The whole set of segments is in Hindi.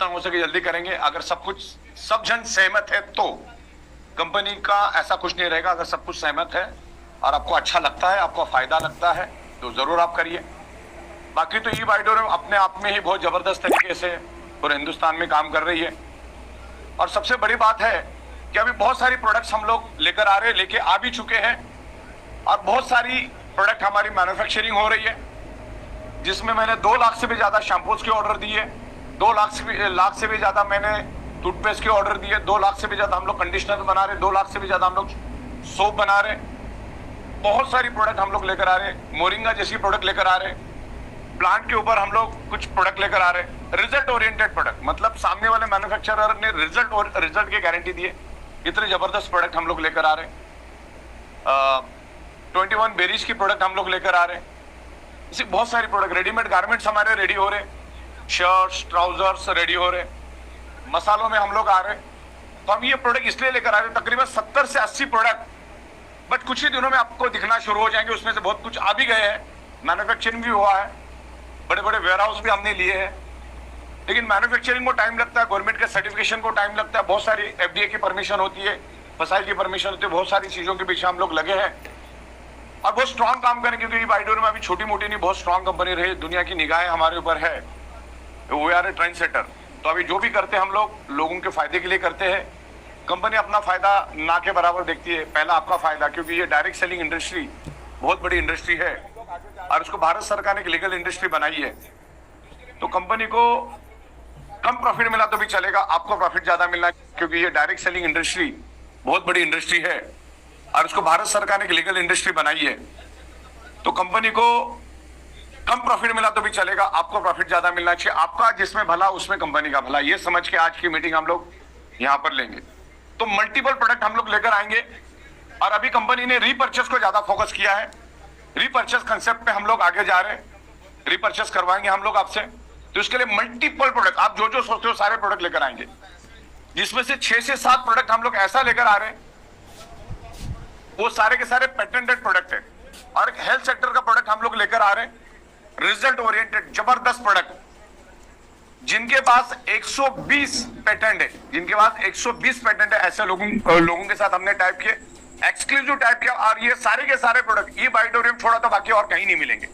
जितना हो सके जल्दी करेंगे। अगर सब जन सहमत है तो कंपनी का ऐसा कुछ नहीं रहेगा। अगर सब कुछ सहमत है और आपको अच्छा लगता है, आपको फायदा लगता है, तो जरूर आप करिए। बाकी तो ई बाइडोरियम अपने आप में ही बहुत जबरदस्त तरीके से पूरे हिंदुस्तान में काम कर रही है। और सबसे बड़ी बात है कि अभी बहुत सारी प्रोडक्ट्स हम लोग लेके आ भी चुके हैं और बहुत सारी प्रोडक्ट हमारी मैन्युफैक्चरिंग हो रही है, जिसमें मैंने 2 लाख से भी ज्यादा शैम्पूज के ऑर्डर दिए, 2 लाख से भी ज्यादा मैंने टूथपेस्ट के ऑर्डर दिए, 2 लाख से भी ज्यादा हम लोग कंडीशनर बना रहे, 2 लाख से भी ज्यादा हम लोग सोप बना रहे। बहुत सारी प्रोडक्ट हम लोग लेकर आ रहे हैं, मोरिंगा जैसी प्रोडक्ट लेकर आ रहे हैं, प्लांट के ऊपर हम लोग कुछ प्रोडक्ट लेकर आ रहे हैं। रिजल्ट ओरिएंटेड प्रोडक्ट, मतलब सामने वाले मैन्युफैक्चरर ने रिजल्ट की गारंटी दी है। इतने जबरदस्त प्रोडक्ट हम लोग लेकर आ रहे हैं। 21 बेरीज की प्रोडक्ट हम लोग लेकर आ रहे हैं। इसी बहुत सारी प्रोडक्ट, रेडीमेड गारमेंट्स हमारे रेडी हो रहे, शर्ट्स ट्राउजर्स रेडी हो रहे, मसालों में हम लोग आ रहे। तो हम ये प्रोडक्ट इसलिए लेकर आ रहे हैं, तकरीबन 70 से 80 प्रोडक्ट, बट कुछ ही दिनों में आपको दिखना शुरू हो जाएंगे। उसमें से बहुत कुछ आ भी गए हैं, मैन्युफैक्चरिंग भी हुआ है, बड़े बड़े वेयर हाउस भी हमने लिए हैं। लेकिन मैन्युफैक्चरिंग को टाइम लगता है, गवर्नमेंट के सर्टिफिकेशन को टाइम लगता है, बहुत सारी FDA की परमिशन होती है, फसाई की परमिशन होती है, बहुत सारी चीजों के पीछे हम लोग लगे हैं और बहुत स्ट्रांग काम करें, क्योंकि बाइडोरियम अभी छोटी मोटी नहीं, बहुत स्ट्रांग कंपनी रही, दुनिया की निगाहें हमारे ऊपर है, we are a trendsetter. तो अभी जो भी करते हैं हम लोग लोगों के फायदे के लिए करते हैं। कंपनी अपना फायदा ना के बराबर देखती है, पहला आपका फायदा, क्योंकि ये डायरेक्ट सेलिंग इंडस्ट्री बहुत बड़ी इंडस्ट्री है और उसको भारत सरकार ने एक लीगल इंडस्ट्री बनाई है। तो कंपनी को कम प्रॉफिट मिला तो भी चलेगा, आपको प्रॉफिट ज्यादा मिलना, क्योंकि ये डायरेक्ट सेलिंग इंडस्ट्री बहुत बड़ी इंडस्ट्री है और उसको भारत सरकार ने एक लीगल इंडस्ट्री बनाई है। तो कंपनी को कम प्रॉफिट मिला तो भी चलेगा, आपको प्रॉफिट ज्यादा मिलना चाहिए। आपका जिसमें भला उसमें कंपनी का भला, ये समझ के आज की मीटिंग हम लोग यहाँ पर लेंगे। तो मल्टीपल प्रोडक्ट हम लोग लेकर आएंगे और अभी कंपनी ने रीपर्चेस को ज्यादा फोकस किया है। रीपर्चेस कंसेप्ट पे हम लोग आगे जा रहे हैं, रीपर्चेस करवाएंगे हम लोग आपसे। तो इसके लिए मल्टीपल प्रोडक्ट, आप जो जो सोचते हो सारे प्रोडक्ट लेकर आएंगे, जिसमें से 6 से 7 प्रोडक्ट हम लोग ऐसा लेकर आ रहे हैं, वो सारे के सारे पेटेंटेड प्रोडक्ट है। और एक हेल्थ सेक्टर का प्रोडक्ट हम लोग लेकर आ रहे हैं, रिजल्ट ओरिएंटेड जबरदस्त प्रोडक्ट, जिनके पास 120 पेटेंट है, जिनके पास 120 पेटेंट है, ऐसे लोगों के साथ हमने टाइप किए, एक्सक्लूसिव टाइप किया। और ये सारे के सारे प्रोडक्ट ई बाइडोरियम छोड़ा तो बाकी और कहीं नहीं मिलेंगे।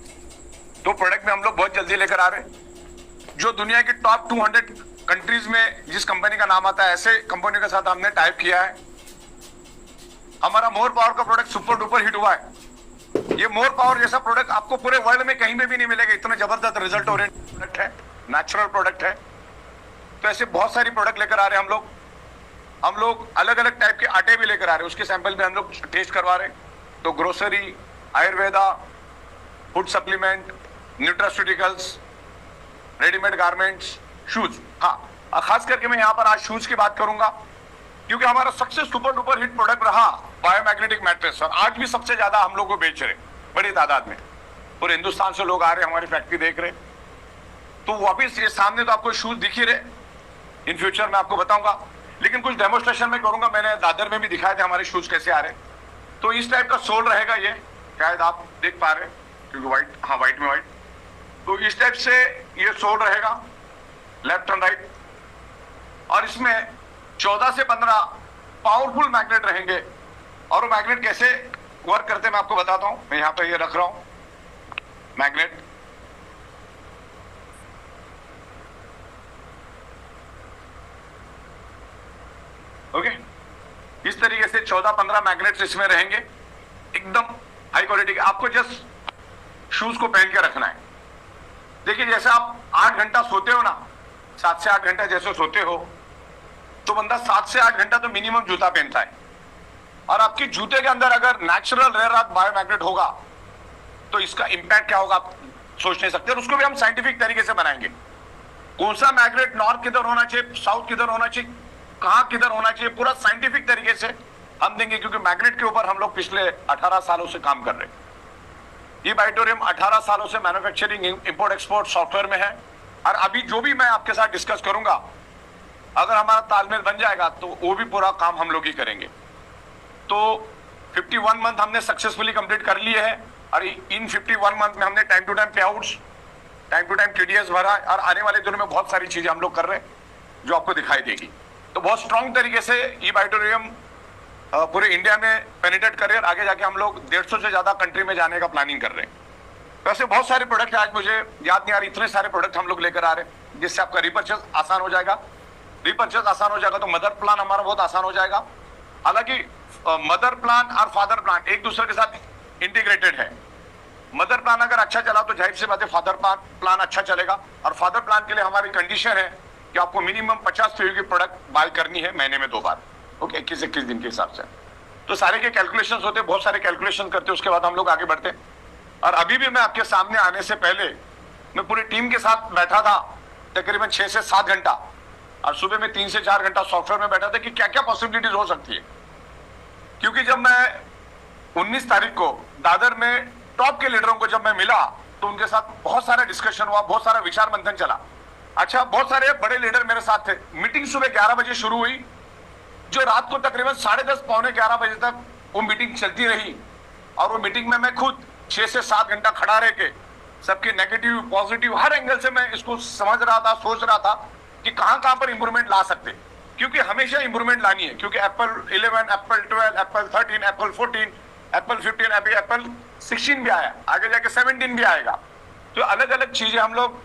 तो प्रोडक्ट में हम लोग बहुत जल्दी लेकर आ रहे हैं, जो दुनिया के टॉप 200 कंट्रीज में जिस कंपनी का नाम आता है, ऐसे कंपनी के साथ हमने टाइप किया है। हमारा मोर पावर का प्रोडक्ट सुपर डुपर हिट हुआ है। ये मोर पावर जैसा प्रोडक्ट आपको पूरे वर्ल्ड में कहीं में भी नहीं मिलेगा, इतना जबरदस्त रिजल्ट ओरिएंटेड प्रोडक्ट है, नेचुरल प्रोडक्ट है। तो ऐसे बहुत सारी प्रोडक्ट लेकर आ रहे हैं हम लोग अलग अलग टाइप के आटे भी लेकर आ रहे हैं, उसके सैंपल भी हम लोग टेस्ट करवा रहे हैं। तो grocery, Ayurveda, food supplement, nutraceuticals, readymade garments, shoes. हाँ, खास करके मैं यहाँ पर आज शूज की बात करूंगा, क्योंकि हमारा सबसे सुपर डुपर हिट प्रोडक्ट रहा बायोमैग्नेटिक मैट्रेस, और आज भी सबसे ज्यादा हम लोग को बेच रहे बड़ी तादाद में। पूरे हिंदुस्तान से लोग आ रहे, हमारी फैक्ट्री देख रहे। तो वापिस ये सामने तो आपको शूज दिख ही रहे, इन फ्यूचर मैं आपको बताऊंगा, लेकिन कुछ डेमोस्ट्रेशन में करूंगा। मैंने दादर में भी दिखाए थे हमारे शूज कैसे आ रहे। तो इस टाइप का सोल रहेगा, ये शायद आप देख पा रहे, क्योंकि व्हाइट, हाँ व्हाइट में व्हाइट। तो इस टाइप से ये सोल रहेगा, लेफ्ट एंड राइट, और इसमें 14 से 15 पावरफुल मैग्नेट रहेंगे। और वो मैग्नेट कैसे वर्क करते हैं मैं आपको बताता हूं। मैं यहां पर ये रख रहा हूं मैग्नेट। ओके, इस तरीके से 14-15 मैग्नेट्स इसमें रहेंगे, एकदम हाई क्वालिटी के। आपको जस्ट शूज को पहन के रखना है। देखिए, जैसे आप 8 घंटा सोते हो ना, 7 से 8 घंटा जैसे सोते हो, तो बंदा 7 से 8 घंटा तो मिनिमम जूता पहनता है। और आपके जूते के अंदर अगर नेचुरल रेयर अर्थ बायोमैग्नेट होगा तो इसका इंपैक्ट क्या होगा आप सोच नहीं सकते। और उसको भी हम साइंटिफिक तरीके से बनाएंगे। कौन सा मैग्नेट नॉर्थ किधर होना चाहिए, साउथ किधर होना चाहिए, कहां किधर होना चाहिए, पूरा साइंटिफिक तरीके से हम देंगे, क्योंकि मैग्नेट के ऊपर हम लोग पिछले 18 सालों से काम कर रहे हैं। ये बाइडोरियम 18 सालों से मैन्युफैक्चरिंग, इंपोर्ट एक्सपोर्ट सॉफ्टवेयर में है। और अभी जो भी मैं आपके साथ डिस्कस करूंगा, अगर हमारा तालमेल बन जाएगा तो वो भी पूरा काम हम लोग ही करेंगे। तो 51 मंथ हमने सक्सेसफुली कंप्लीट कर लिए हैं, और इन 51 मंथ में हमने time to time payouts, time to time TDS भरा, और आने वाले दिनों में बहुत सारी चीजें हम लोग कर रहे हैं। जो आपको दिखाई देगी। तो बहुत स्ट्रांग तरीके से ई बाइटोरियम पूरे इंडिया में पेनिट्रेट कर रहे हैं। आगे जाके हम लोग 150 से ज्यादा कंट्री में जाने का प्लानिंग कर रहे हैं। वैसे बहुत सारे प्रोडक्ट आज मुझे याद नहीं आ रही, इतने सारे प्रोडक्ट हम लोग लेकर आ रहे हैं जिससे आपका रिपर्चेज आसान हो जाएगा। रिपर्चेज आसान हो जाएगा तो मदर प्लान हमारा बहुत आसान हो जाएगा। हालांकि मदर प्लान और फादर प्लान एक दूसरे के साथ इंटीग्रेटेड है। मदर प्लान अगर अच्छा चला तो जाहिर सी बात है फादर प्लान अच्छा चलेगा। और फादर प्लान के लिए हमारी कंडीशन है कि आपको मिनिमम 50 पीवी की प्रोडक्ट बाय करनी है महीने में 2 बार, ओके, 21 दिन के हिसाब से। तो सारे के कैलकुलेशंस होते, बहुत सारे कैलकुलेशन करते, उसके बाद हम लोग आगे बढ़ते। और अभी भी मैं आपके सामने आने से पहले मैं पूरी टीम के साथ बैठा था तकरीबन 6 से 7 घंटा, और सुबह में 3 से 4 घंटा सॉफ्टवेयर में बैठा था कि क्या क्या पॉसिबिलिटीज हो सकती है। क्योंकि जब मैं 19 तारीख को दादर में टॉप के लीडरों को जब मैं मिला तो उनके साथ बहुत सारा डिस्कशन हुआ, बहुत सारा विचार मंथन चला। अच्छा, बहुत सारे बड़े लीडर मेरे साथ थे। मीटिंग सुबह 11 बजे शुरू हुई, जो रात को तकरीबन 10:30 पौने 11 बजे तक वो मीटिंग चलती रही। और वो मीटिंग में मैं खुद 6 से 7 घंटा खड़ा रह के सबके नेगेटिव पॉजिटिव हर एंगल से मैं इसको समझ रहा था, सोच रहा था कि कहां पर इंप्रूवमेंट ला सकते, क्योंकि हमेशा इंप्रूवमेंट लानी है। क्योंकि Apple 11, Apple 12, Apple 13, Apple 14, Apple 15, अभी एप्पल 16 भी आया, आगे जाके 17 भी आएगा। तो अलग अलग चीजें हम लोग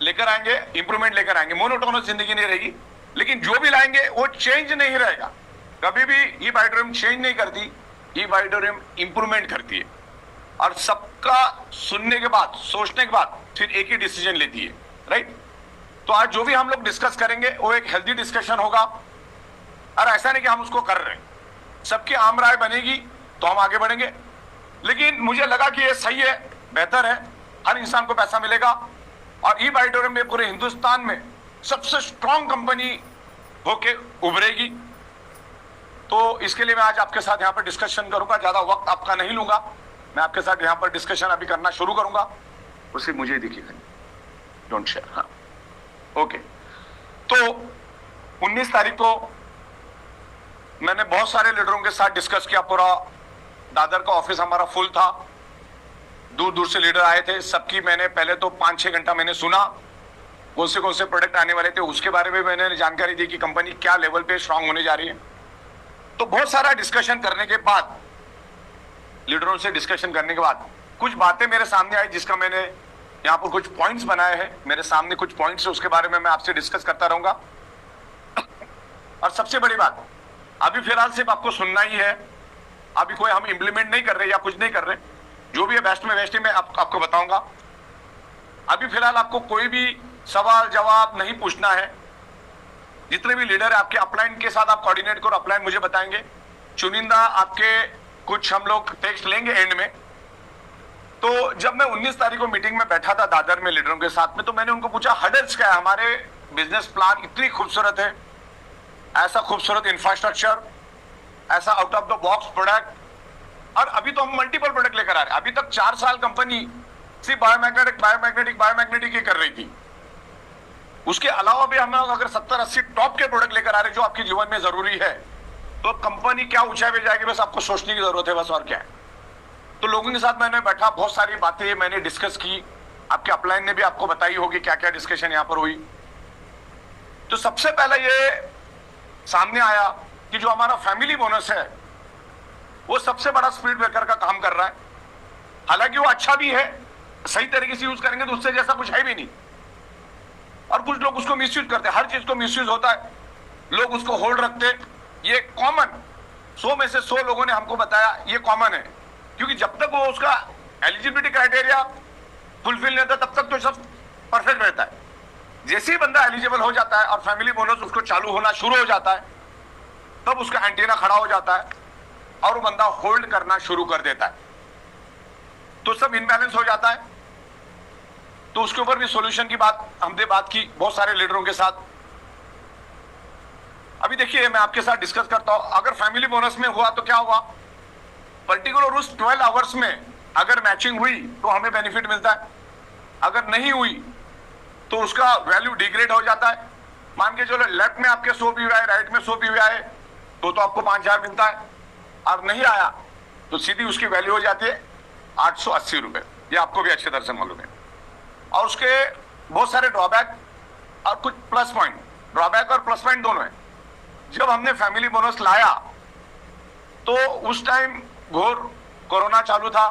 लेकर आएंगे, इंप्रूवमेंट लेकर आएंगे। मोनोटोनस जिंदगी नहीं रहेगी, लेकिन जो भी लाएंगे वो चेंज नहीं रहेगा। कभी भी ई बाइटोरियम चेंज नहीं करती, ई बाइटोरियम इंप्रूवमेंट करती है। और सबका सुनने के बाद, सोचने के बाद फिर एक ही डिसीजन लेती है, राइट। तो आज जो भी हम लोग डिस्कस करेंगे वो एक हेल्दी डिस्कशन होगा। और ऐसा नहीं कि हम उसको कर रहे हैं, सबकी आम राय बनेगी तो हम आगे बढ़ेंगे। लेकिन मुझे लगा कि ये सही है, बेहतर है, हर इंसान को पैसा मिलेगा। और ई बाइटोरियम में पूरे हिंदुस्तान में सबसे स्ट्रांग कंपनी होके उभरेगी। तो इसके लिए मैं आज आपके साथ यहाँ पर डिस्कशन करूंगा, ज्यादा वक्त आपका नहीं लूंगा। मैं आपके साथ यहाँ पर डिस्कशन अभी करना शुरू करूंगा, उसे मुझे दिखेगा, डोंट शेयर। हाँ, ओके। तो 19 तारीख को मैंने बहुत सारे लीडरों के साथ डिस्कस किया। पूरा दादर का ऑफिस हमारा फुल था, दूर दूर से लीडर आए थे। सबकी मैंने पहले तो 5-6 घंटा मैंने सुना, कौन से प्रोडक्ट आने वाले थे, उसके बारे में मैंने जानकारी दी कि कंपनी क्या लेवल पे स्ट्रांग होने जा रही है। तो बहुत सारा डिस्कशन करने के बाद, लीडरों से डिस्कशन करने के बाद कुछ बातें मेरे सामने आई, जिसका मैंने यहाँ पर कुछ पॉइंट्स बनाए हैं। मेरे सामने कुछ पॉइंट्स है, उसके बारे में मैं आपसे डिस्कस करता रहूंगा। और सबसे बड़ी बात, अभी फिलहाल सिर्फ आपको सुनना ही है, अभी कोई हम इंप्लीमेंट नहीं कर रहे या कुछ नहीं कर रहे। जो भी है बेस्ट में बेस्ट ही मैं आपको बताऊंगा। अभी फिलहाल आपको कोई भी सवाल जवाब नहीं पूछना है। जितने भी लीडर है आपके अपलाइन के साथ आप कोऑर्डिनेट करो, अपलाइन मुझे बताएंगे। चुनिंदा आपके कुछ हम लोग टेक्स्ट लेंगे एंड में। तो जब मैं 19 तारीख को मीटिंग में बैठा था दादर में लीडरों के साथ में, तो मैंने उनको पूछा हर्डल्स क्या है। हमारे बिजनेस प्लान इतनी खूबसूरत है, ऐसा खूबसूरत इंफ्रास्ट्रक्चर, ऐसा out of the box product, और अभी तो हम मल्टीपल प्रोडक्ट लेकर आ रहे हैं। अभी तक 4 साल कंपनी सिर्फ बायोमैग्नेटिक ही कर रही थी। उसके अलावा भी हम अगर 70-80 टॉप के प्रोडक्ट लेकर आ रहे हैं जो आपके जीवन में जरूरी है, तो कंपनी क्या ऊंचाई पे जाएगी, बस आपको सोचने की जरूरत है, बस और क्या है। तो लोगों के साथ मैंने बैठा, बहुत सारी बातें मैंने डिस्कस की। आपके अपलाइन ने भी आपको बताई होगी क्या क्या डिस्कशन यहाँ पर हुई। तो सबसे पहले ये सामने आया कि जो हमारा फैमिली बोनस है वो सबसे बड़ा स्पीड ब्रेकर का काम कर रहा है। हालांकि वो अच्छा भी है, सही तरीके से यूज करेंगे तो उससे जैसा कुछ है भी नहीं। और कुछ लोग उसको मिसयूज करते हैं, हर चीज को मिसयूज होता है, लोग उसको होल्ड रखते हैं। ये कॉमन, 100 में से 100 लोगों ने हमको बताया ये कॉमन है। क्योंकि जब तक वो उसका एलिजिबिलिटी क्राइटेरिया फुलफिल नहीं होता तब तक तो सब परफेक्ट रहता है। जैसे ही बंदा एलिजिबल हो जाता है और फैमिली बोनस उसको चालू होना शुरू हो जाता है, तब उसका एंटीना खड़ा हो जाता है और वो बंदा होल्ड करना शुरू कर देता है। तो सब इनबैलेंस हो जाता है। तो उसके ऊपर भी सॉल्यूशन की बात हमने बात की बहुत सारे लीडरों के साथ। अभी देखिए मैं आपके साथ डिस्कस करता हूं, अगर फैमिली बोनस में हुआ तो क्या हुआ, पर्टिकुलर उस 12 आवर्स में अगर मैचिंग हुई तो हमें बेनिफिट मिलता है, अगर नहीं हुई तो उसका वैल्यू डिग्रेड हो जाता है। मान के चलो लेफ्ट में आपके 100 पीवीआई, राइट में 100 पीवीआई तो आपको 5000 मिलता है, और नहीं आया तो सीधी उसकी वैल्यू हो जाती है 880 रुपए। ये आपको भी अच्छी तरह से मालूम है। और उसके बहुत सारे ड्रॉबैक और कुछ प्लस पॉइंट ड्रॉबैक और प्लस पॉइंट दोनों है। जब हमने फैमिली बोनस लाया तो उस टाइम घोर कोरोना चालू था,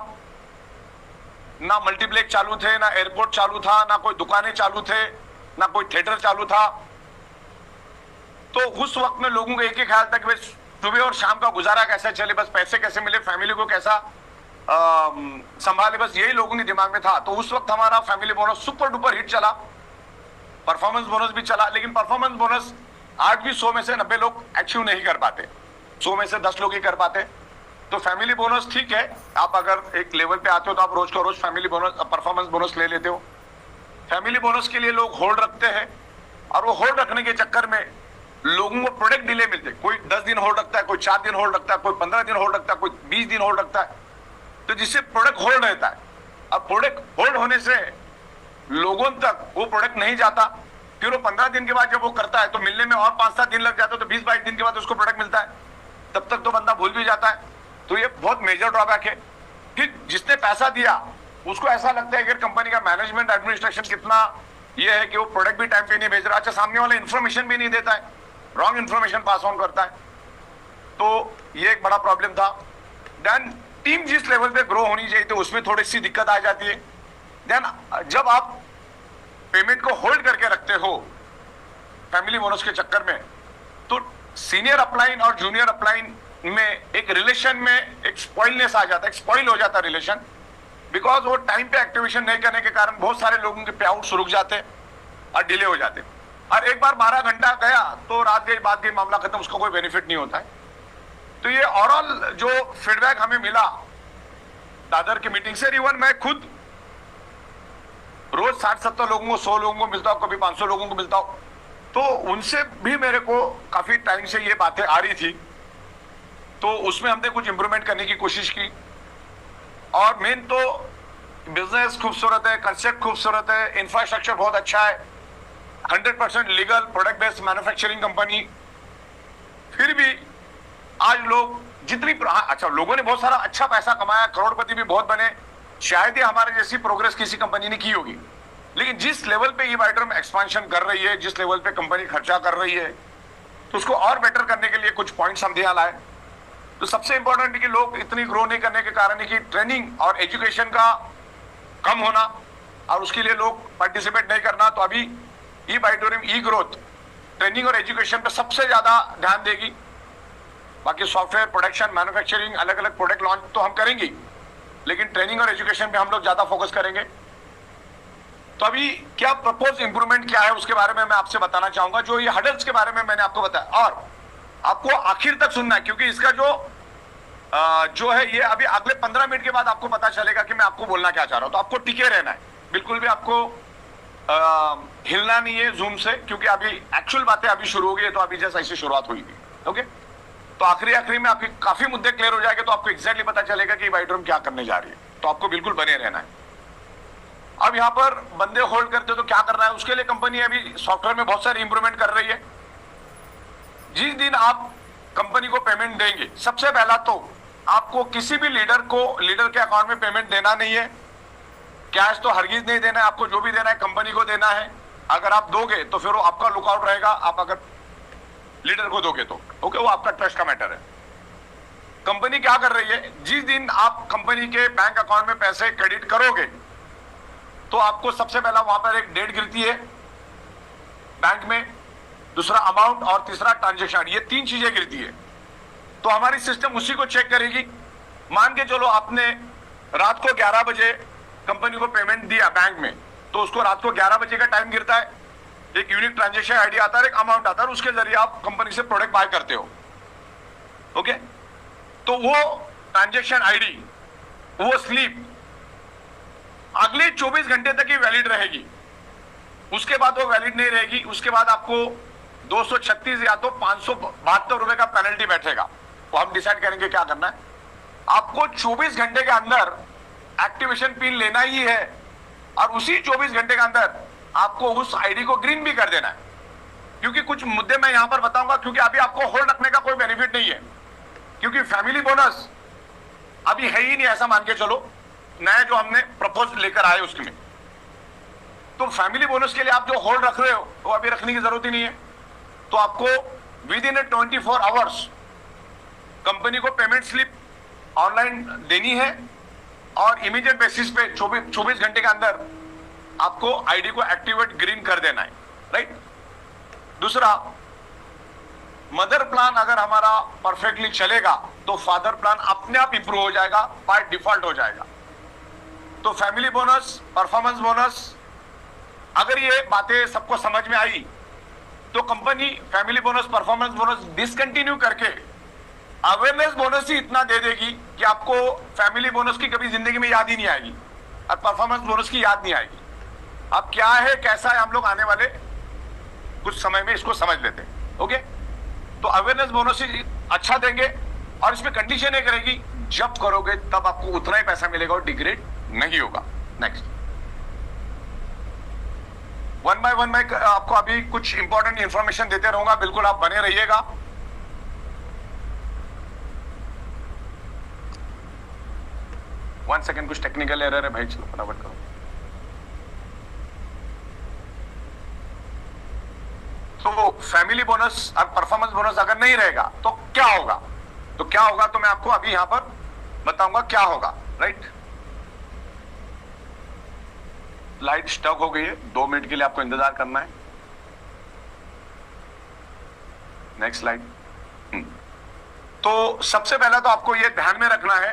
ना मल्टीप्लेक्स चालू थे, ना एयरपोर्ट चालू था, ना कोई दुकानें चालू थे, ना कोई थिएटर चालू था। तो उस वक्त में लोगों को एक ही ख्याल था कि भाई सुबह और शाम का गुजारा कैसे चले, बस पैसे कैसे मिले, फैमिली को कैसा संभाले, बस यही लोगों के दिमाग में था। तो उस वक्त हमारा family bonus super duper hit चला, परफॉर्मेंस बोनस भी चला। लेकिन परफॉर्मेंस बोनस आज भी 100 में से 90 लोग अचीव नहीं कर पाते, 100 में से 10 लोग ही कर पाते। तो फैमिली बोनस ठीक है, आप अगर एक लेवल पे आते हो तो आप रोज का रोज फैमिली बोनस, परफॉर्मेंस बोनस ले लेते हो। फैमिली बोनस के लिए लोग होल्ड रखते हैं, और वो होल्ड रखने के चक्कर में लोगों को प्रोडक्ट डिले मिलते, कोई 10 दिन होल्ड रखता है, कोई 4 दिन होल्ड रखता है, कोई 15 दिन होल्ड रखता है, कोई 20 दिन होल्ड रखता है, तो जिससे प्रोडक्ट होल्ड रहता है। अब प्रोडक्ट होल्ड होने से लोगों तक वो प्रोडक्ट नहीं जाता, फिर वो 15 दिन के बाद जब वो करता है तो मिलने में और 5-7 दिन लग जाते हैं, तो 20-22 दिन के बाद उसको प्रोडक्ट मिलता है, तब तक तो बंदा भूल भी जाता है। तो ये बहुत मेजर ड्रॉबैक है। फिर जिसने पैसा दिया उसको ऐसा लगता है कि कंपनी का मैनेजमेंट एडमिनिस्ट्रेशन कितना ये है कि वो प्रोडक्ट भी टाइम पे नहीं भेज रहा, अच्छा सामने वाला इंफॉर्मेशन भी नहीं देता है, रॉन्ग इंफॉर्मेशन पास ऑन करता है। तो ये एक बड़ा प्रॉब्लम था। देन टीम जिस लेवल पे ग्रो होनी चाहिए तो उसमें थोड़ी सी दिक्कत आ जाती है। देन जब आप पेमेंट को होल्ड करके रखते हो फैमिली बोनस के चक्कर में, तो सीनियर अपलाइन और जूनियर अपलाइन में एक रिलेशन में एक स्पॉइलनेस आ जाता है, एक स्पॉइल हो जाता है रिलेशन, बिकॉज वो टाइम पे एक्टिवेशन नहीं करने के कारण बहुत सारे लोगों के पे आउट्स रुक जाते और डिले हो जाते। और एक बार 12 घंटा गया तो रात गई बात गई, मामला खत्म, उसका कोई बेनिफिट नहीं होता है। तो ये ओवरऑल जो फीडबैक हमें मिला दादर की मीटिंग से, इवन मैं खुद रोज 60-70 लोगों को, 100 लोगों को मिलता हूं, कभी 500 लोगों को मिलता हूं, तो उनसे भी मेरे को काफी टाइम से ये बातें आ रही थी। तो उसमें हमने कुछ इंप्रूवमेंट करने की कोशिश की। और मेन तो बिजनेस खूबसूरत है, कंसेप्ट खूबसूरत है, इंफ्रास्ट्रक्चर बहुत अच्छा है, 100% legal product based manufacturing company. फिर भी आज लोग जितनी अच्छा, लोगों ने बहुत सारा अच्छा पैसा कमाया, करोड़पति भी बहुत बने, शायद ही हमारे जैसी प्रोग्रेस किसी कंपनी ने की होगी। लेकिन जिस लेवल पे ये वाइटरम एक्सपांशन कर रही है, जिस लेवल पे कंपनी खर्चा कर रही है, तो उसको और बेटर करने के लिए कुछ पॉइंट्स हम ध्यान लाए। तो सबसे इंपॉर्टेंट है कि लोग इतनी ग्रो नहीं करने के कारण है कि ट्रेनिंग और एजुकेशन का कम होना, और उसके लिए लोग पार्टिसिपेट नहीं करना। तो अभी ई बाइटोरियम ई ग्रोथ ट्रेनिंग और एजुकेशन पे सबसे ज्यादा ध्यान देगी। बाकी सॉफ्टवेयर प्रोडक्शन, मैन्युफैक्चरिंग, अलग अलग प्रोडक्ट लॉन्च तो हम करेंगे, लेकिन ट्रेनिंग और एजुकेशन पे हम लोग ज्यादा फोकस करेंगे। तो अभी क्या प्रपोज इंप्रूवमेंट क्या है उसके बारे में मैं आपसे बताना चाहूंगा। जो ये हडल्स के बारे में मैंने आपको बताया, और आपको आखिर तक सुनना है, क्योंकि इसका जो है ये अभी अगले 15 मिनट के बाद आपको पता चलेगा कि मैं आपको बोलना क्या चाह रहा हूं। तो आपको टिके रहना है, बिल्कुल भी आपको हिलना नहीं है जूम से, क्योंकि अभी एक्चुअल बातें अभी शुरू हो गई है। तो अभी जैसे ऐसी शुरुआत हुई थी, ओके। तो आखिरी में आपके काफी मुद्दे क्लियर हो जाएंगे, तो आपको एग्जैक्टली पता चलेगा कि वाइटरम क्या करने जा रही है। तो आपको बिल्कुल बने रहना है। अब यहाँ पर बंदे होल्ड करते तो क्या करना है, उसके लिए कंपनी अभी सॉफ्टवेयर में बहुत सारी इंप्रूवमेंट कर रही है। जिस दिन आप कंपनी को पेमेंट देंगे, सबसे पहला तो आपको किसी भी लीडर के अकाउंट में पेमेंट देना नहीं है। कैश तो हरगिज नहीं देना है, आपको जो भी देना है कंपनी को देना है। अगर आप दोगे तो फिर वो आपका लुकआउट रहेगा, आप अगर लीडर को दोगे तो ओके, वो आपका ट्रस्ट का मैटर है। कंपनी क्या कर रही है, जिस दिन आप कंपनी के बैंक अकाउंट में पैसे क्रेडिट करोगे तो आपको सबसे पहला वहां पर एक डेट गिरती है बैंक में, दूसरा अमाउंट और तीसरा ट्रांजेक्शन, ये 3 चीजें गिरती है। तो हमारी सिस्टम उसी को चेक करेगी। मान के चलो आपने रात को 11 बजे कंपनी को पेमेंट दिया बैंक में, तो उसको रात को 11 बजे का टाइम गिरता है, एक यूनिक ट्रांजेक्शन आईडी आता है, एक अमाउंट आता है, उसके जरिए आप कंपनी से प्रोडक्ट बाय करते हो, ओके। तो वो ट्रांजेक्शन आईडी, वो स्लिप अगले 24 घंटे तक ही वैलिड रहेगी। उसके बाद वो वैलिड नहीं रहेगी। उसके बाद आपको 236 या तो 572 रुपए का पेनल्टी बैठेगा। तो हम डिसाइड करेंगे क्या करना है। आपको 24 घंटे के अंदर एक्टिवेशन पिन लेना ही है, और उसी 24 घंटे के अंदर आपको उस आईडी को ग्रीन भी कर देना है। क्योंकि कुछ मुद्दे मैं यहां पर बताऊंगा, क्योंकि अभी आपको होल्ड रखने का कोई बेनिफिट नहीं है, क्योंकि फैमिली बोनस अभी है ही नहीं, ऐसा मान के चलो, नया जो हमने प्रपोज लेकर आए उसमें। तो फैमिली बोनस के लिए आप जो होल्ड रख रहे हो वो अभी रखने की जरूरत ही नहीं है। तो आपको विद इन 24 आवर्स कंपनी को पेमेंट स्लिप ऑनलाइन देनी है और इमीडिएट बेसिस पे 24 घंटे के अंदर आपको आईडी को एक्टिवेट ग्रीन कर देना है, राइट। दूसरा, मदर प्लान अगर हमारा परफेक्टली चलेगा तो फादर प्लान अपने आप इंप्रूव हो जाएगा, बाय डिफॉल्ट हो जाएगा। तो फैमिली बोनस, परफॉर्मेंस बोनस, अगर ये बातें सबको समझ में आई तो company family bonus, performance bonus discontinue करके अवेयरनेस बोनस ही इतना दे देगी कि आपको फैमिली बोनस की कभी जिंदगी में याद ही नहीं आएगी और परफॉर्मेंस बोनस की याद नहीं आएगी। अब क्या है, कैसा है, हम लोग आने वाले कुछ समय में इसको समझ लेते हैं, ओके। तो अवेयरनेस बोनस ही अच्छा देंगे और इसमें कंडीशन एक रहेगी, जब करोगे तब आपको उतना ही पैसा मिलेगा और डिग्रेड नहीं होगा। नेक्स्ट, वन बाय वन मैं आपको अभी कुछ इंपॉर्टेंट इंफॉर्मेशन देते रहूंगा, बिल्कुल आप बने रहिएगा। वन सेकेंड, कुछ टेक्निकल एरर है भाई, चलो फटाफट करो। तो फैमिली बोनस और परफॉर्मेंस बोनस अगर नहीं रहेगा तो क्या होगा, तो क्या होगा तो मैं आपको अभी यहां पर बताऊंगा क्या होगा, राइट। लाइट स्टक हो गई है, 2 मिनट के लिए आपको इंतजार करना है। Next slide. तो सबसे पहला तो आपको यह ध्यान में रखना है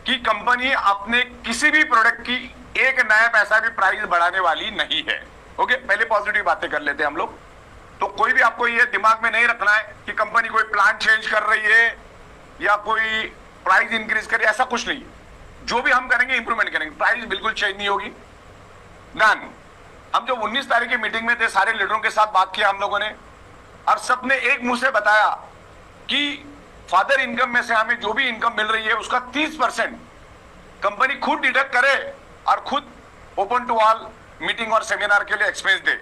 कि कंपनी अपने किसी भी प्रोडक्ट की एक नया पैसा भी प्राइस बढ़ाने वाली नहीं है, ओके। पहले पॉजिटिव बातें कर लेते हैं हम लोग। तो कोई भी आपको ये दिमाग में नहीं रखना है कि कंपनी कोई प्लान चेंज कर रही है या कोई प्राइस इंक्रीज कर रही है, ऐसा कुछ नहीं। जो भी हम करेंगे इंप्रूवमेंट करेंगे, प्राइस बिल्कुल चेंज नहीं होगी। डन। हम जो 19 तारीख की मीटिंग में थे, सारे लीडरों के साथ बात किया हम लोगों ने और सबने एक मुंह से बताया कि फादर इनकम में से हमें जो भी इनकम मिल रही है उसका 30% कंपनी खुद डिडक्ट करे और खुद ओपन टू ऑल मीटिंग और सेमिनार के लिए एक्सपेंस दे।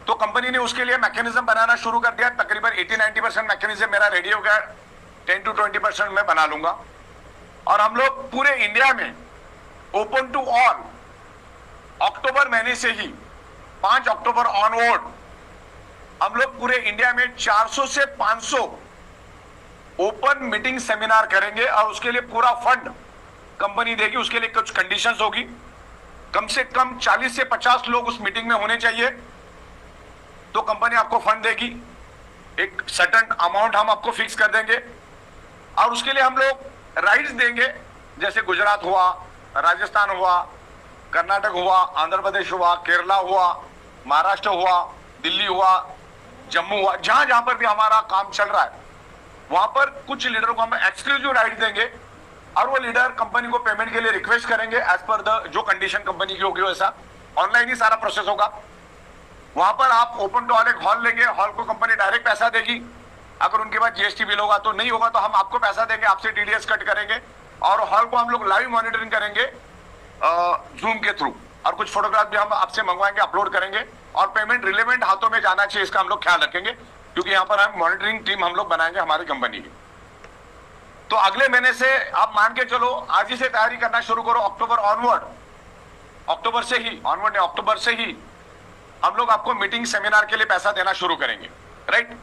तो कंपनी ने उसके लिए मैकेनिज्म बनाना शुरू कर दिया। तकरीबन 80-90% मैकेनिज्म मेरा रेडी हो गया, 10 to 20% मैं बना लूंगा। और हम लोग पूरे इंडिया में ओपन टू ऑल अक्टूबर महीने से ही 5 अक्टूबर ऑनवर्ड हम लोग पूरे इंडिया में 400 से 500 ओपन मीटिंग सेमिनार करेंगे और उसके लिए पूरा फंड कंपनी देगी। उसके लिए कुछ कंडीशंस होगी, कम से कम 40 से 50 लोग उस मीटिंग में होने चाहिए, तो कंपनी आपको फंड देगी। एक सर्टेन अमाउंट हम आपको फिक्स कर देंगे और उसके लिए हम लोग राइड्स देंगे, जैसे गुजरात हुआ, राजस्थान हुआ, कर्नाटक हुआ, आंध्र प्रदेश हुआ, केरला हुआ, महाराष्ट्र हुआ, दिल्ली हुआ, जम्मू हुआ, जहां जहां पर भी हमारा काम चल रहा है वहां पर कुछ लीडर को हम एक्सक्लूसिव राइट देंगे और वो लीडर कंपनी को पेमेंट के लिए रिक्वेस्ट करेंगे एज पर द जो कंडीशन कंपनी की होगी वैसा। ऑनलाइन ही सारा प्रोसेस होगा। वहां पर आप ओपन टू ऑल एक हॉल लेंगे, हॉल को कंपनी डायरेक्ट पैसा देगी। अगर उनके पास जीएसटी बिल होगा तो, नहीं होगा तो हम आपको पैसा देंगे, आपसे टीडीएस कट करेंगे और हॉल को हम लोग लाइव मॉनिटरिंग करेंगे जूम के थ्रू और कुछ फोटोग्राफ भी हम आपसे मंगवाएंगे, अपलोड करेंगे और पेमेंट रिलेवेंट हाथों में जाना चाहिए, इसका हम लोग ख्याल रखेंगे क्योंकि यहाँ पर हम मॉनिटरिंग टीम हम लोग बनाएंगे हमारी कंपनी की। तो अगले महीने से आप मान के चलो, आज ही से तैयारी करना शुरू करो। अक्टूबर ऑनवर्ड, अक्टूबर से ही ऑनवर्ड अक्टूबर से ही हम लोग आपको मीटिंग सेमिनार के लिए पैसा देना शुरू करेंगे, राइट।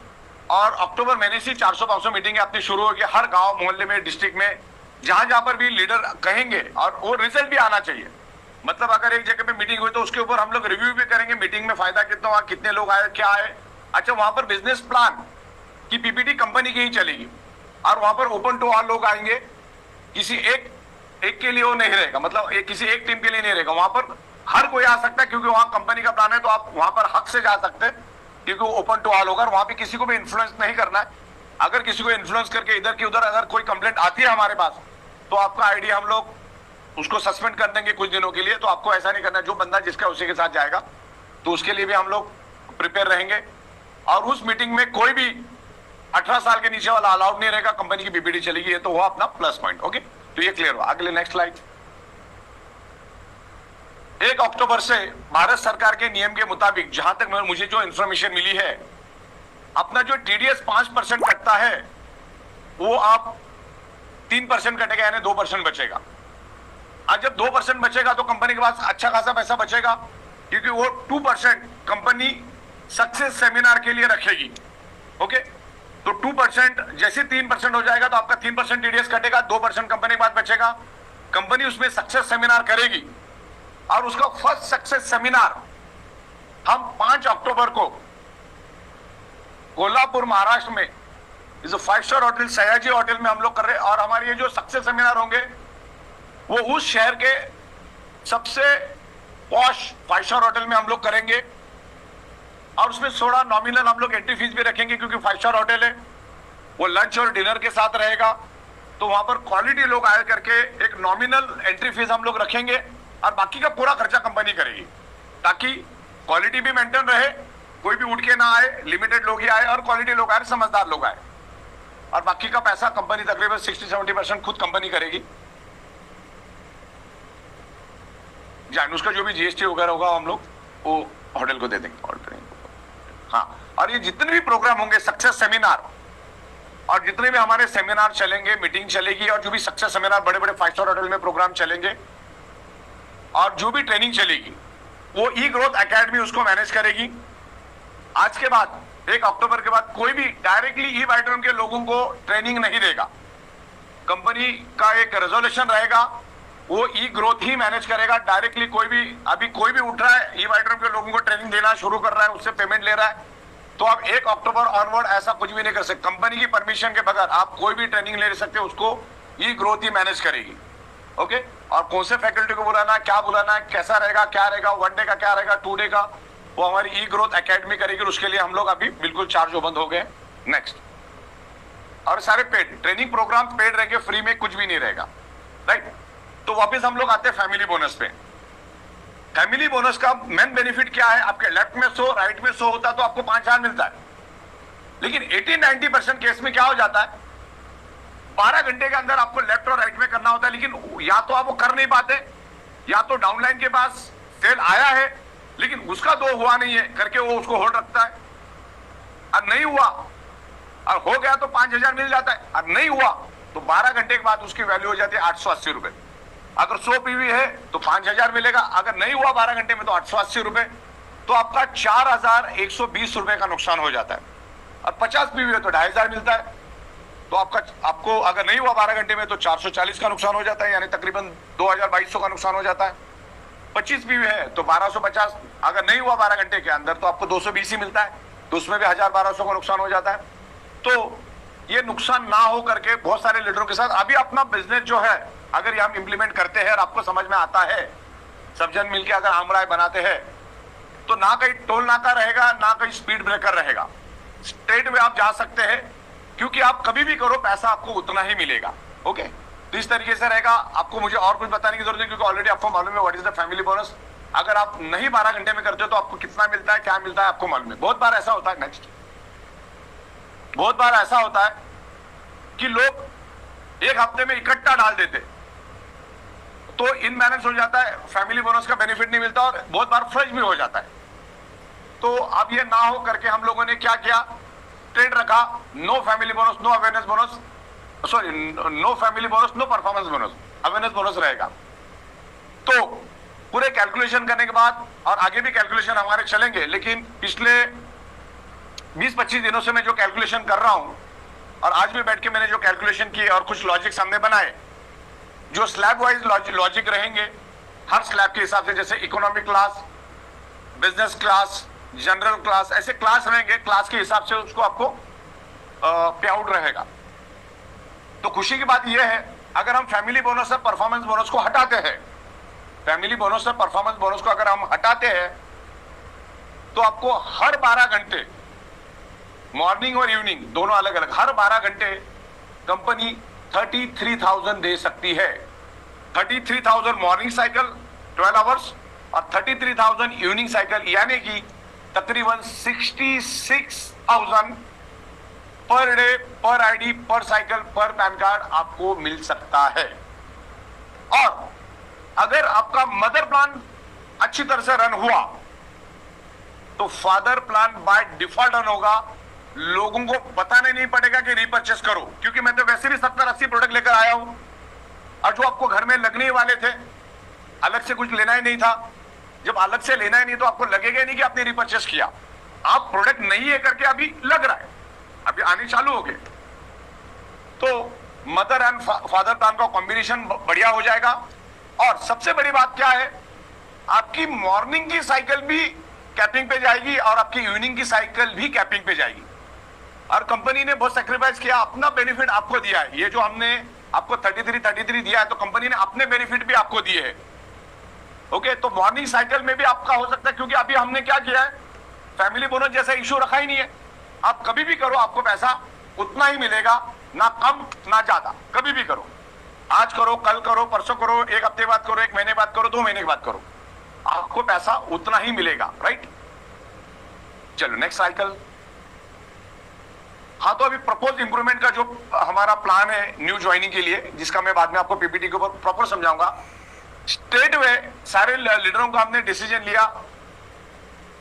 और अक्टूबर महीने से 400-500 मीटिंग अपनी शुरू होगी हर गांव मोहल्ले में, डिस्ट्रिक्ट में, जहां जहां पर भी लीडर कहेंगे और वो रिजल्ट भी आना चाहिए। मतलब अगर एक जगह पे मीटिंग हुई तो उसके ऊपर हम लोग रिव्यू भी करेंगे, मीटिंग में फायदा कितना हुआ, कितने लोग आए, क्या आए। अच्छा, वहां पर बिजनेस प्लान की पीपीटी कंपनी की ही चलेगी और वहां पर ओपन टू ऑल लोग आएंगे, किसी एक के लिए वो नहीं रहेगा, मतलब किसी एक टीम के लिए नहीं रहेगा। वहां पर हर कोई आ सकता है क्योंकि वहां कंपनी का प्लान है, तो आप वहां पर हक से जा सकते हैं क्योंकि वो ओपन टू ऑल होगा। वहां पे किसी को भी इन्फ्लुएंस नहीं करना है। अगर किसी को इन्फ्लुएंस करके इधर की उधर अगर कोई कंप्लेंट आती है हमारे पास तो आपका आईडी हम लोग उसको सस्पेंड कर देंगे कुछ दिनों के लिए। तो आपको ऐसा नहीं करना, जो बंदा जिसका उसी के साथ जाएगा, तो उसके लिए भी हम लोग प्रिपेयर रहेंगे। और उस मीटिंग में कोई भी 18 साल के नीचे वाला अलाउड नहीं रहेगा, कंपनी की बीपीडी चलेगी, ये तो हुआ अपना प्लस पॉइंट, ओके। तो ये क्लियर हुआ। अगले नेक्स्ट स्लाइड। 1 अक्टूबर से भारत सरकार के नियम के मुताबिक, जहां तक मुझे जो इंफॉर्मेशन मिली है, अपना जो टीडीएस 5% कटता है वो आप 3% कटेगा, यानी 2% बचेगा। आज जब 2% बचेगा तो कंपनी के पास अच्छा खासा पैसा बचेगा क्योंकि वो 2% कंपनी सक्सेस सेमिनार के लिए रखेगी। ओके, तो 2% जैसे 3% हो जाएगा तो आपका 3% टीडीएस कटेगा, 2% कंपनी के बाद बचेगा। कंपनी उसमें सक्सेस सेमिनार करेगी और उसका फर्स्ट सक्सेस सेमिनार हम 5 अक्टूबर को कोल्हापुर महाराष्ट्र में इस 5 स्टार होटल सयाजी होटल में हम लोग कर रहे हैं। और हमारे ये जो सक्सेस सेमिनार होंगे वो उस शहर के सबसे पॉश 5 स्टार होटल में हम लोग करेंगे और उसमें थोड़ा नॉमिनल हम लोग एंट्री फीस भी रखेंगे क्योंकि 5 स्टार होटल है, वो लंच और डिनर के साथ रहेगा। तो वहां पर क्वालिटी लोग आए करके एक नॉमिनल एंट्री फीस हम लोग रखेंगे और बाकी का पूरा खर्चा कंपनी करेगी ताकि क्वालिटी भी मेंटेन रहे, कोई भी उठ के ना आए, लिमिटेड लोग ही आए और क्वालिटी लोग आए, समझदार लोग आए। और बाकी का पैसा कंपनी तकरीबन 60-70% खुद कंपनी करेगी। जान उसका जो भी जीएसटी वगैरह होगा हम लोग वो होटल को दे देंगे। हाँ, और ये जितने भी प्रोग्राम होंगे सक्सेस सेमिनार और जितने भी हमारे सेमिनार चलेंगे, मीटिंग चलेगी और जो भी सक्सेस सेमिनार बड़े बड़े 5 स्टार होटल में प्रोग्राम चलेंगे और जो भी ट्रेनिंग चलेगी वो ई ग्रोथ एकेडमी उसको मैनेज करेगी। आज के बाद 1 अक्टूबर के बाद कोई भी डायरेक्टली ई वाइटरम के लोगों को ट्रेनिंग नहीं देगा। कंपनी का एक रेजोल्यूशन रहेगा, वो ई ग्रोथ ही मैनेज करेगा। डायरेक्टली कोई भी अभी कोई भी उठ रहा है ई वाइटरम के लोगों को ट्रेनिंग देना शुरू कर रहा है, उससे पेमेंट ले रहा है, तो आप 1 अक्टूबर ऑनवर्ड ऐसा कुछ भी नहीं कर सकते। कंपनी की परमिशन के बगैर आप कोई भी ट्रेनिंग ले सकते, उसको ई ग्रोथ ही मैनेज करेगी। ओके, और कौन से फैकल्टी को बुलाना है, क्या बुलाना है, कैसा रहेगा, क्या रहेगा, 1 डे का क्या रहेगा, 2 डे का, वो हमारी ई ग्रोथ एकेडमी करेगी। उसके लिए हम लोग अभी बिल्कुल चार्ज बंद हो गए। नेक्स्ट, और सारे पेड ट्रेनिंग प्रोग्राम पेड रहेंगे, फ्री में कुछ भी नहीं रहेगा। राइट, तो वापस हम लोग आते हैं फैमिली बोनस पे। फैमिली बोनस का मेन बेनिफिट क्या है? आपके लेफ्ट में 100 राइट में 100 होता है तो आपको 5,000 मिलता है। लेकिन 80-90% केस में क्या हो जाता है, 12 घंटे के अंदर आपको लेफ्ट और राइट में करना होता है, लेकिन या तो आप वो कर नहीं पाते, या तो डाउनलाइन के पास सेल आया है लेकिन उसका 2 हुआ नहीं है करके वो उसको होल्ड रखता है, और नहीं हुआ और हो गया तो 5,000 मिल जाता है, और नहीं हुआ तो 12 घंटे के बाद उसकी वैल्यू हो जाती है 880 रुपए। अगर 100 पीवी है तो 5,000 मिलेगा, अगर नहीं हुआ 12 घंटे में तो 880 रुपए, तो आपका 4,120 रुपए का नुकसान हो जाता है। और 50 पीवी है तो 2,500 मिलता है, तो आपको अगर नहीं हुआ 12 घंटे में तो 440 का नुकसान हो जाता है, यानी तकरीबन 2,200 का नुकसान हो जाता है। 25 पीवी है तो 1,250, अगर नहीं हुआ 12 घंटे के अंदर तो आपको 220 ही मिलता है, तो उसमें भी 1,000-1,200 का नुकसान हो जाता है। तो ये नुकसान ना हो करके बहुत सारे लीडरों के साथ अभी अपना बिजनेस जो है अगर ये हम इंप्लीमेंट करते हैं और आपको समझ में आता है, सब जन मिलकर अगर आमराय बनाते हैं, तो ना कहीं टोल नाका रहेगा, ना कहीं स्पीड ब्रेकर रहेगा, स्ट्रेट वे आप जा सकते हैं, क्योंकि आप कभी भी करो पैसा आपको उतना ही मिलेगा। ओके, तो इस तरीके से रहेगा। आपको मुझे और कुछ बताने की जरूरत नहीं, क्योंकि ऑलरेडी आपको मालूम है what is the family bonus. अगर आप नहीं 12 घंटे में करते हो तो आपको कितना मिलता है, क्या मिलता है, आपको मालूम है। बहुत बार ऐसा होता है, नेक्स्ट, बहुत बार ऐसा होता है कि लोग एक हफ्ते में इकट्ठा डाल देते, तो इनबैलेंस हो जाता है, फैमिली बोनस का बेनिफिट नहीं मिलता और बहुत बार फ्लश भी हो जाता है। तो अब ये ना हो करके हम लोगों ने क्या किया, ट्रेड रखा, no family bonus, no awareness bonus, sorry no family bonus, no performance bonus, awareness bonus रहेगा। तो पूरे कैलकुलेशन करने के बाद, और आगे भी कैलकुलेशन हमारे चलेंगे, लेकिन पिछले 20-25 दिनों से मैं जो कैलकुलेशन कर रहा हूं और आज भी बैठ के मैंने जो कैलकुलेशन की और कुछ लॉजिक सामने बनाए, जो स्लैब वाइज लॉजिक रहेंगे हर स्लैब के हिसाब से, जैसे economic class, business class, general class, ऐसे क्लास रहेंगे, क्लास के हिसाब से उसको आपको पे आउट रहेगा। तो खुशी की बात यह है, अगर हम फैमिली बोनस और परफॉर्मेंस बोनस को हटाते हैं, फैमिली बोनस और परफॉर्मेंस बोनस को अगर हम हटाते हैं, तो आपको हर 12 घंटे, मॉर्निंग और इवनिंग दोनों अलग अलग, हर 12 घंटे कंपनी 33,000 दे सकती है। 33,000 मॉर्निंग साइकिल 12 आवर्स और 33,000 इवनिंग साइकिल, यानी कि तकरीबन 66,000 पर डे, पर आईडी, पर साइकिल, पर पैन कार्ड आपको मिल सकता है। और अगर आपका मदर प्लान अच्छी तरह से रन हुआ तो father plan by default run होगा, लोगों को बताने नहीं पड़ेगा कि रीपर्चेस करो, क्योंकि मैं तो वैसे भी 70-80 प्रोडक्ट लेकर आया हूं, और जो आपको घर में लगने वाले थे, अलग से कुछ लेना ही नहीं था। जब अलग से लेना ही नहीं तो आपको लगेगा नहीं कि आपने रीपर्चेस किया, आप प्रोडक्ट नहीं है करके अभी लग रहा है, अभी आने चालू हो गए, तो मदर एंड फादर प्लान का कॉम्बिनेशन बढ़िया हो जाएगा। और सबसे बड़ी बात क्या है, आपकी मॉर्निंग की साइकिल भी कैपिंग पे जाएगी और आपकी इवनिंग की साइकिल भी कैपिंग पे जाएगी। और कंपनी ने बहुत सेक्रीफाइस किया, अपना बेनिफिट आपको दिया है। ये जो हमने आपको 33 दिया है, तो कंपनी ने अपने बेनिफिट भी आपको दिए हैं। ओके, तो मॉर्निंग साइकिल में भी आपका हो सकता है, क्योंकि अभी हमने क्या किया है, फैमिली बोनस जैसा इश्यू रखा ही नहीं है। आप कभी भी करो, आपको पैसा उतना ही मिलेगा, ना कम ना ज्यादा। कभी भी करो, आज करो, कल करो, परसों करो, एक हफ्ते बाद करो, एक महीने बाद करो, 2 महीने के बाद करो, आपको पैसा उतना ही मिलेगा। राइट, चलो नेक्स्ट साइकिल। हाँ, तो अभी प्रपोज इंप्रूवमेंट का जो हमारा प्लान है न्यू ज्वाइनिंग के लिए, जिसका मैं बाद में आपको पीपीटी के ऊपर प्रॉपर समझाऊंगा। स्ट्रेट वे सारे लीडरों का हमने डिसीजन लिया,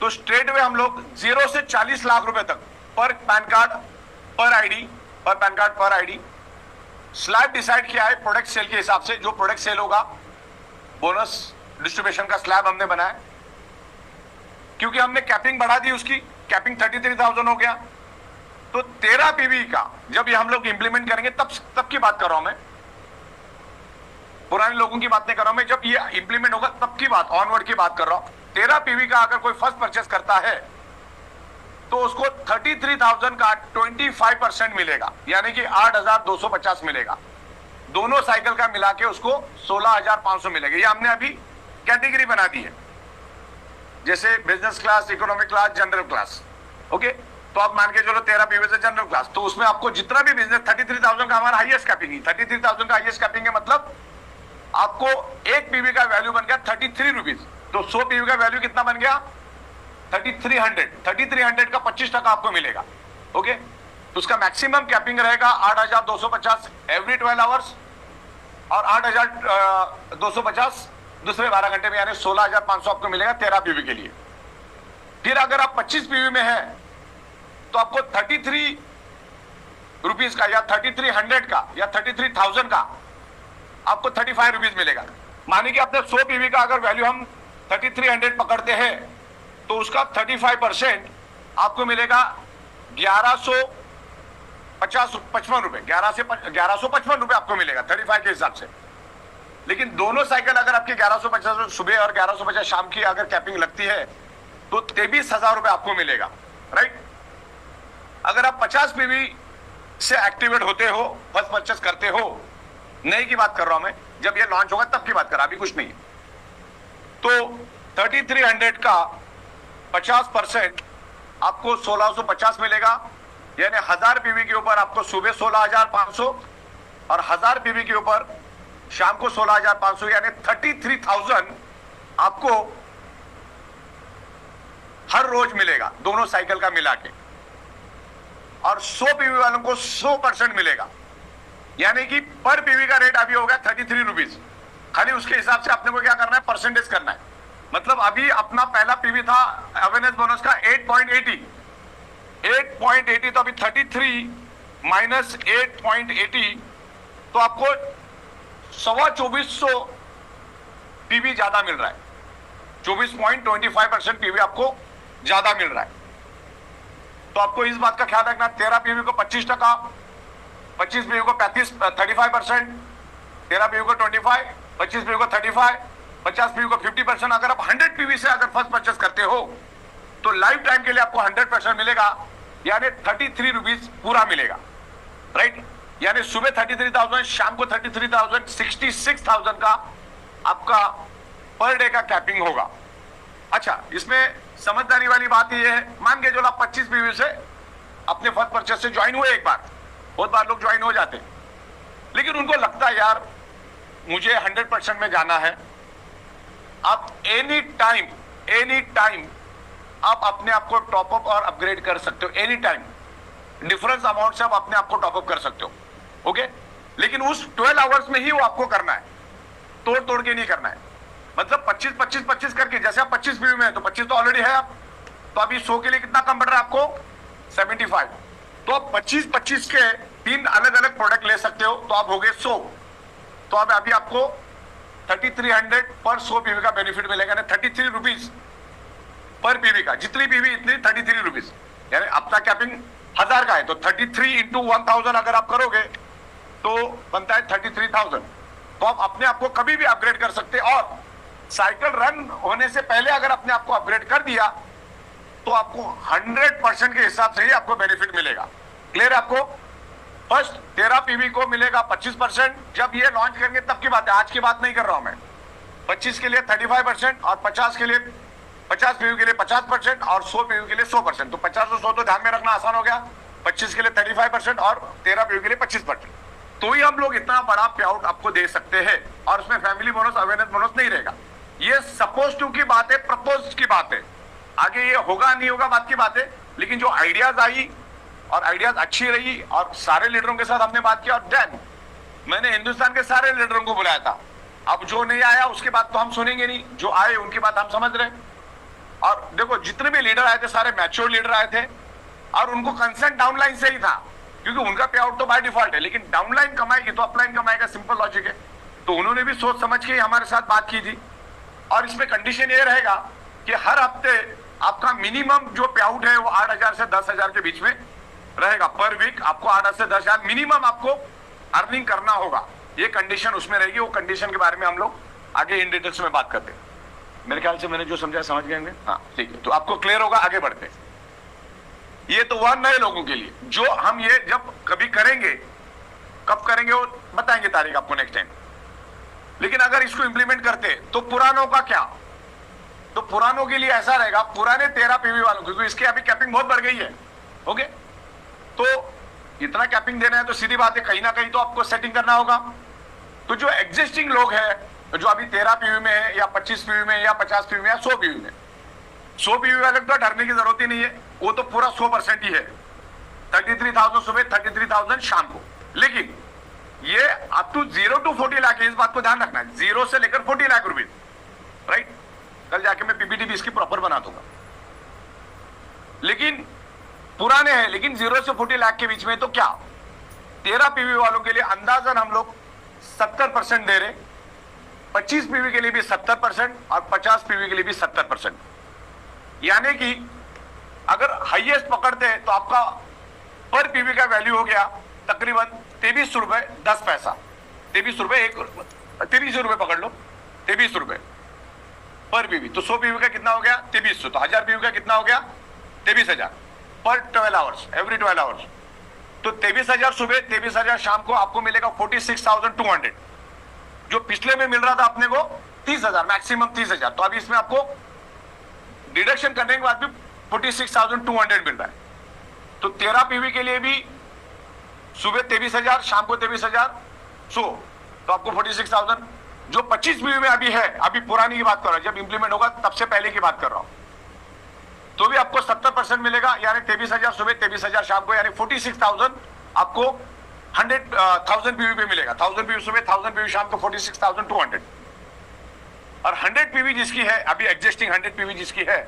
तो स्ट्रेट वे हम लोग 0 से 40 लाख रुपए तक पर पैन कार्ड पर आईडी, पर पैन कार्ड पर आईडी स्लैब डिसाइड किया है प्रोडक्ट सेल के हिसाब से। जो प्रोडक्ट सेल होगा, बोनस डिस्ट्रीब्यूशन का स्लैब हमने बनाया, क्योंकि हमने कैपिंग बढ़ा दी, उसकी कैपिंग 33,000 हो गया। तो 13 पीवी का जब ये हम लोग इंप्लीमेंट करेंगे, तब की बात कर रहा हूं मैं, पुराने लोगों की बात नहीं कर रहा हूं मैं, जब ये इंप्लीमेंट होगा तब की बात, ऑनवर्ड की बात कर रहा हूं। 13 पीवी का अगर कोई फर्स्ट परचेस करता है तो उसको 33,000 का 25% मिलेगा, यानी कि 8,250 मिलेगा। दोनों साइकिल का मिला के उसको 16,500 मिलेगा। ये हमने अभी कैटेगरी बना दी है, जैसे business class, economic class, general class. Okay, तो आप मान के चलो 13 पीवी से जनरल क्लास, तो उसमें आपको जितना भी बिजनेस 33,000 का हमारा हाईएस्ट कैपिंग है, 33,000 का हाईएस्ट कैपिंग है, मतलब आपको एक पीवी का वैल्यू बन गया 33 रुपीज। तो 100 पीवी का वैल्यू कितना बन गया, 3300 का 25% आपको मिलेगा। ओके, तो उसका मैक्सिमम कैपिंग रहेगा 8,250 एवरी 12 आवर्स और 8,250 दूसरे 12 घंटे में, यानी 16,500 आपको मिलेगा 13 पीवी के लिए। फिर अगर आप 25 पीवी में है तो आपको 33 रुपीज का या 3300 का या 33,000 का आपको 35 रुपीज मिलेगा। मानिए कि आपने 100 पीवी का अगर वैल्यू हम 3300 पकड़ते हैं तो उसका 35% आपको मिलेगा 1155 रुपए, 1155 रुपए आपको मिलेगा 35 के हिसाब से। लेकिन दोनों साइकिल अगर आपकी 1150 सुबह और 1150 शाम की अगर कैपिंग लगती है तो 23,000 रुपए आपको मिलेगा। राइट, अगर आप 50 पीवी से एक्टिवेट होते हो, फर्स्ट परचेस करते हो, नई की बात कर रहा हूं मैं, जब ये लॉन्च होगा तब की बात कर रहा, अभी कुछ नहीं है, तो 3300 का 50% आपको 1650 मिलेगा, यानी 1000 पीवी के ऊपर आपको सुबह 16,500 और 1000 पीवी के ऊपर शाम को 16,500, यानी 33,000 आपको हर रोज मिलेगा दोनों साइकिल का मिला के। और 100 पीवी वालों को 100% मिलेगा, यानी कि पर पीवी का रेट अभी होगा 33 रुपीज। खाली उसके हिसाब से आपने को क्या करना है, परसेंटेज करना है। मतलब अभी अपना पहला पीवी था अवेयरनेस बोनस का 8.80, तो अभी 33 माइनस 8.80, तो आपको 2400 पीवी ज्यादा मिल रहा है, 24.25% पीवी आपको ज्यादा मिल रहा है। तो आपको इस बात का ख्याल रखना, 13 पीवी को 25%, 25 पीवी को 35%, 13 पीवी को 25, 25 पीवी को 35, 50 पीवी को 50%। अगर आप 100 पीवी से अगर फर्स्ट परचेस करते हो तो लाइफ टाइम के लिए आपको 100% मिलेगा, यानी 33 रुपीज पूरा मिलेगा। राइट, यानी सुबह 33,000, शाम को 33,000, 66,000 का आपका पर डे का कैपिंग होगा। अच्छा, इसमें समझदारी वाली बात यह है, मान के जो आप 25 पीवी से अपने फर्स्ट परचेस से ज्वाइन हुए, एक बार, बहुत बार लोग ज्वाइन हो जाते, लेकिन उनको लगता है यार मुझे 100% में जाना है। आप एनी टाइम आप अपने आप को टॉपअप और अपग्रेड कर सकते हो, एनी टाइम डिफरेंस अमाउंट से आप अपने आप को टॉपअप कर सकते हो। ओके, लेकिन उस 12 आवर्स में ही वो आपको करना है, तोड़ के नहीं करना है। मतलब 25 करके, जैसे आप 25 पीवी में है तो 25 तो ऑलरेडी है आप, तो अभी 100 के लिए कितना कम बढ़ रहा है आपको, 75। तो आप 25 के 3 अलग अलग प्रोडक्ट ले सकते हो, तो आप हो गए 100। तो अब अभी आपको 3300 पर 100 पीवी का बेनिफिट मिलेगा ना, 33 रुपीज पर पीवी का, जितनी पीवी इतनी 33 रुपीज, यानी अपना कैपिंग 1000 का है तो 33 इंटू 1000 अगर आप करोगे तो बनता है 33,000। तो आप अपने आप को कभी भी अपग्रेड कर सकते हैं, और साइकिल रन होने से पहले अगर अपने आप को अपग्रेड कर दिया तो आपको 100% के हिसाब से ही आपको बेनिफिट मिलेगा। क्लियर है आपको? फर्स्ट 13 पीवी को मिलेगा 25%, जब ये लॉन्च करेंगे तब की बात है, आज की बात नहीं कर रहा हूं मैं। 25 के लिए 35% और 50 के लिए 50 पीवी के लिए 50% और 100 पीवी के लिए 100%। तो 50 और 100 तो ध्यान में रखना आसान हो गया। 25 के लिए 35% और 13 पीवी के लिए 25%। तो ही हम लोग इतना बड़ा पे आउट आपको दे सकते हैं, और उसमें फैमिली बोनस, अवेयरनेस बोनस नहीं रहेगा। ये सपोज टू की बात है, प्रपोज की बात है, आगे ये होगा नहीं होगा बात की बात है। लेकिन जो आइडियाज आई और आइडियाज अच्छी रही और सारे लीडरों के साथ हमने बात की, और देन मैंने हिंदुस्तान के सारे लीडरों को बुलाया था। अब जो नहीं आया उसकी बात तो हम सुनेंगे नहीं, जो आए उनकी बात हम समझ रहे हैं। और देखो जितने भी लीडर आए थे सारे मैच्योर लीडर आए थे, और उनको कंसर्न डाउनलाइन से ही था, क्योंकि उनका पे आउट तो बाय डिफॉल्ट है, लेकिन डाउनलाइन कमाएगी तो अपलाइन कमाएगा, सिंपल लॉजिक है। तो उन्होंने भी सोच समझ के हमारे साथ बात की थी। और इसमें कंडीशन ये रहेगा कि हर हफ्ते आपका मिनिमम जो पे आउट है वो 8,000 से 10,000 के बीच में रहेगा। पर वीक आपको 8,000 से 10,000 मिनिमम आपको अर्निंग करना होगा, ये कंडीशन उसमें रहेगी। वो कंडीशन के बारे में हम लोग आगे इन डिटेल्स में बात करते हैं। मेरे ख्याल से मैंने जो समझा समझ गए होंगे। हाँ ठीक है, तो आपको क्लियर होगा, आगे बढ़ते हैं। ये तो वह नए लोगों के लिए, जो हम ये जब कभी करेंगे, कब करेंगे वो बताएंगे तारीख आपको नेक्स्ट टाइम। लेकिन अगर इसको इंप्लीमेंट करते तो पुरानों का क्या? तो पुरानों के लिए ऐसा रहेगा, पुराने 13 पीवी वालों, क्योंकि इसकी अभी कैपिंग बहुत बढ़ गई है। ओके, तो इतना कैपिंग देना है तो सीधी बात है कहीं ना कहीं तो आपको सेटिंग करना होगा। तो जो एग्जिस्टिंग लोग हैं, जो अभी 13 पीवी में है या 25 पीवी में या 50 पीवी में या 100 पीवी में, 100 पीवी वाले तो डरने की जरूरत ही नहीं है, वो तो पूरा 100% ही है। 33,000 सुबह, 33,000 शाम को। लेकिन ये अप टू 0 to 40 लाख है, इस बात को ध्यान रखना है, 0 से लेकर 40 लाख रुपए, राइट। कल जाके मैं पीपीटी भी इसकी प्रॉपर बना दूंगा। लेकिन पुराने हैं, लेकिन 0 से 40 लाख के बीच में, तो क्या 13 पीवी वालों के लिए अंदाजन हम लोग 70% दे रहे, 25 पीवी के लिए भी 70% और 50 पीवी के लिए भी 70%। यानी कि अगर हाईएस्ट पकड़ते हैं तो आपका पर पीवी का वैल्यू हो गया तकरीबन 23 रुपए 10 पैसा। 23 रुपए 23 रुपए पकड़ लो, 23 रुपए पर पीवी। तो 100 पीवी का कितना हो गया? 2300। तो 1000 पीवी का कितना हो गया? 23,000 पर 12 आवर्स, एवरी 12 आवर्स। तो 23,000 सुबह, 23,000 शाम को आपको मिलेगा 46,200। जो पिछले में मिल रहा था अपने को 30,000, मैक्सिमम 30,000। तो अभी इसमें आपको डिडक्शन करने के बाद भी 46,200 मिल रहा है। तो 13 पीवी के लिए भी सुबह 23,000, शाम को 23,100, तो आपको 46,000। जो 25 पीवी में अभी है, अभी पुरानी की बात कर रहा हूं, जब इंप्लीमेंट होगा तब से पहले की बात कर रहा हूं, तो भी आपको 70% मिलेगा। यानी 23,000 सुबह, 23,000 शाम को, यानी 46,000 आपको 100,000 पीवी पे मिलेगा। 1000 पीवी सुबह, 1000 पीवी शाम को, 46,200। और 100 पीवी जिसकी है अभी, एग्जिस्टिंग 100 पीवी जिसकी है,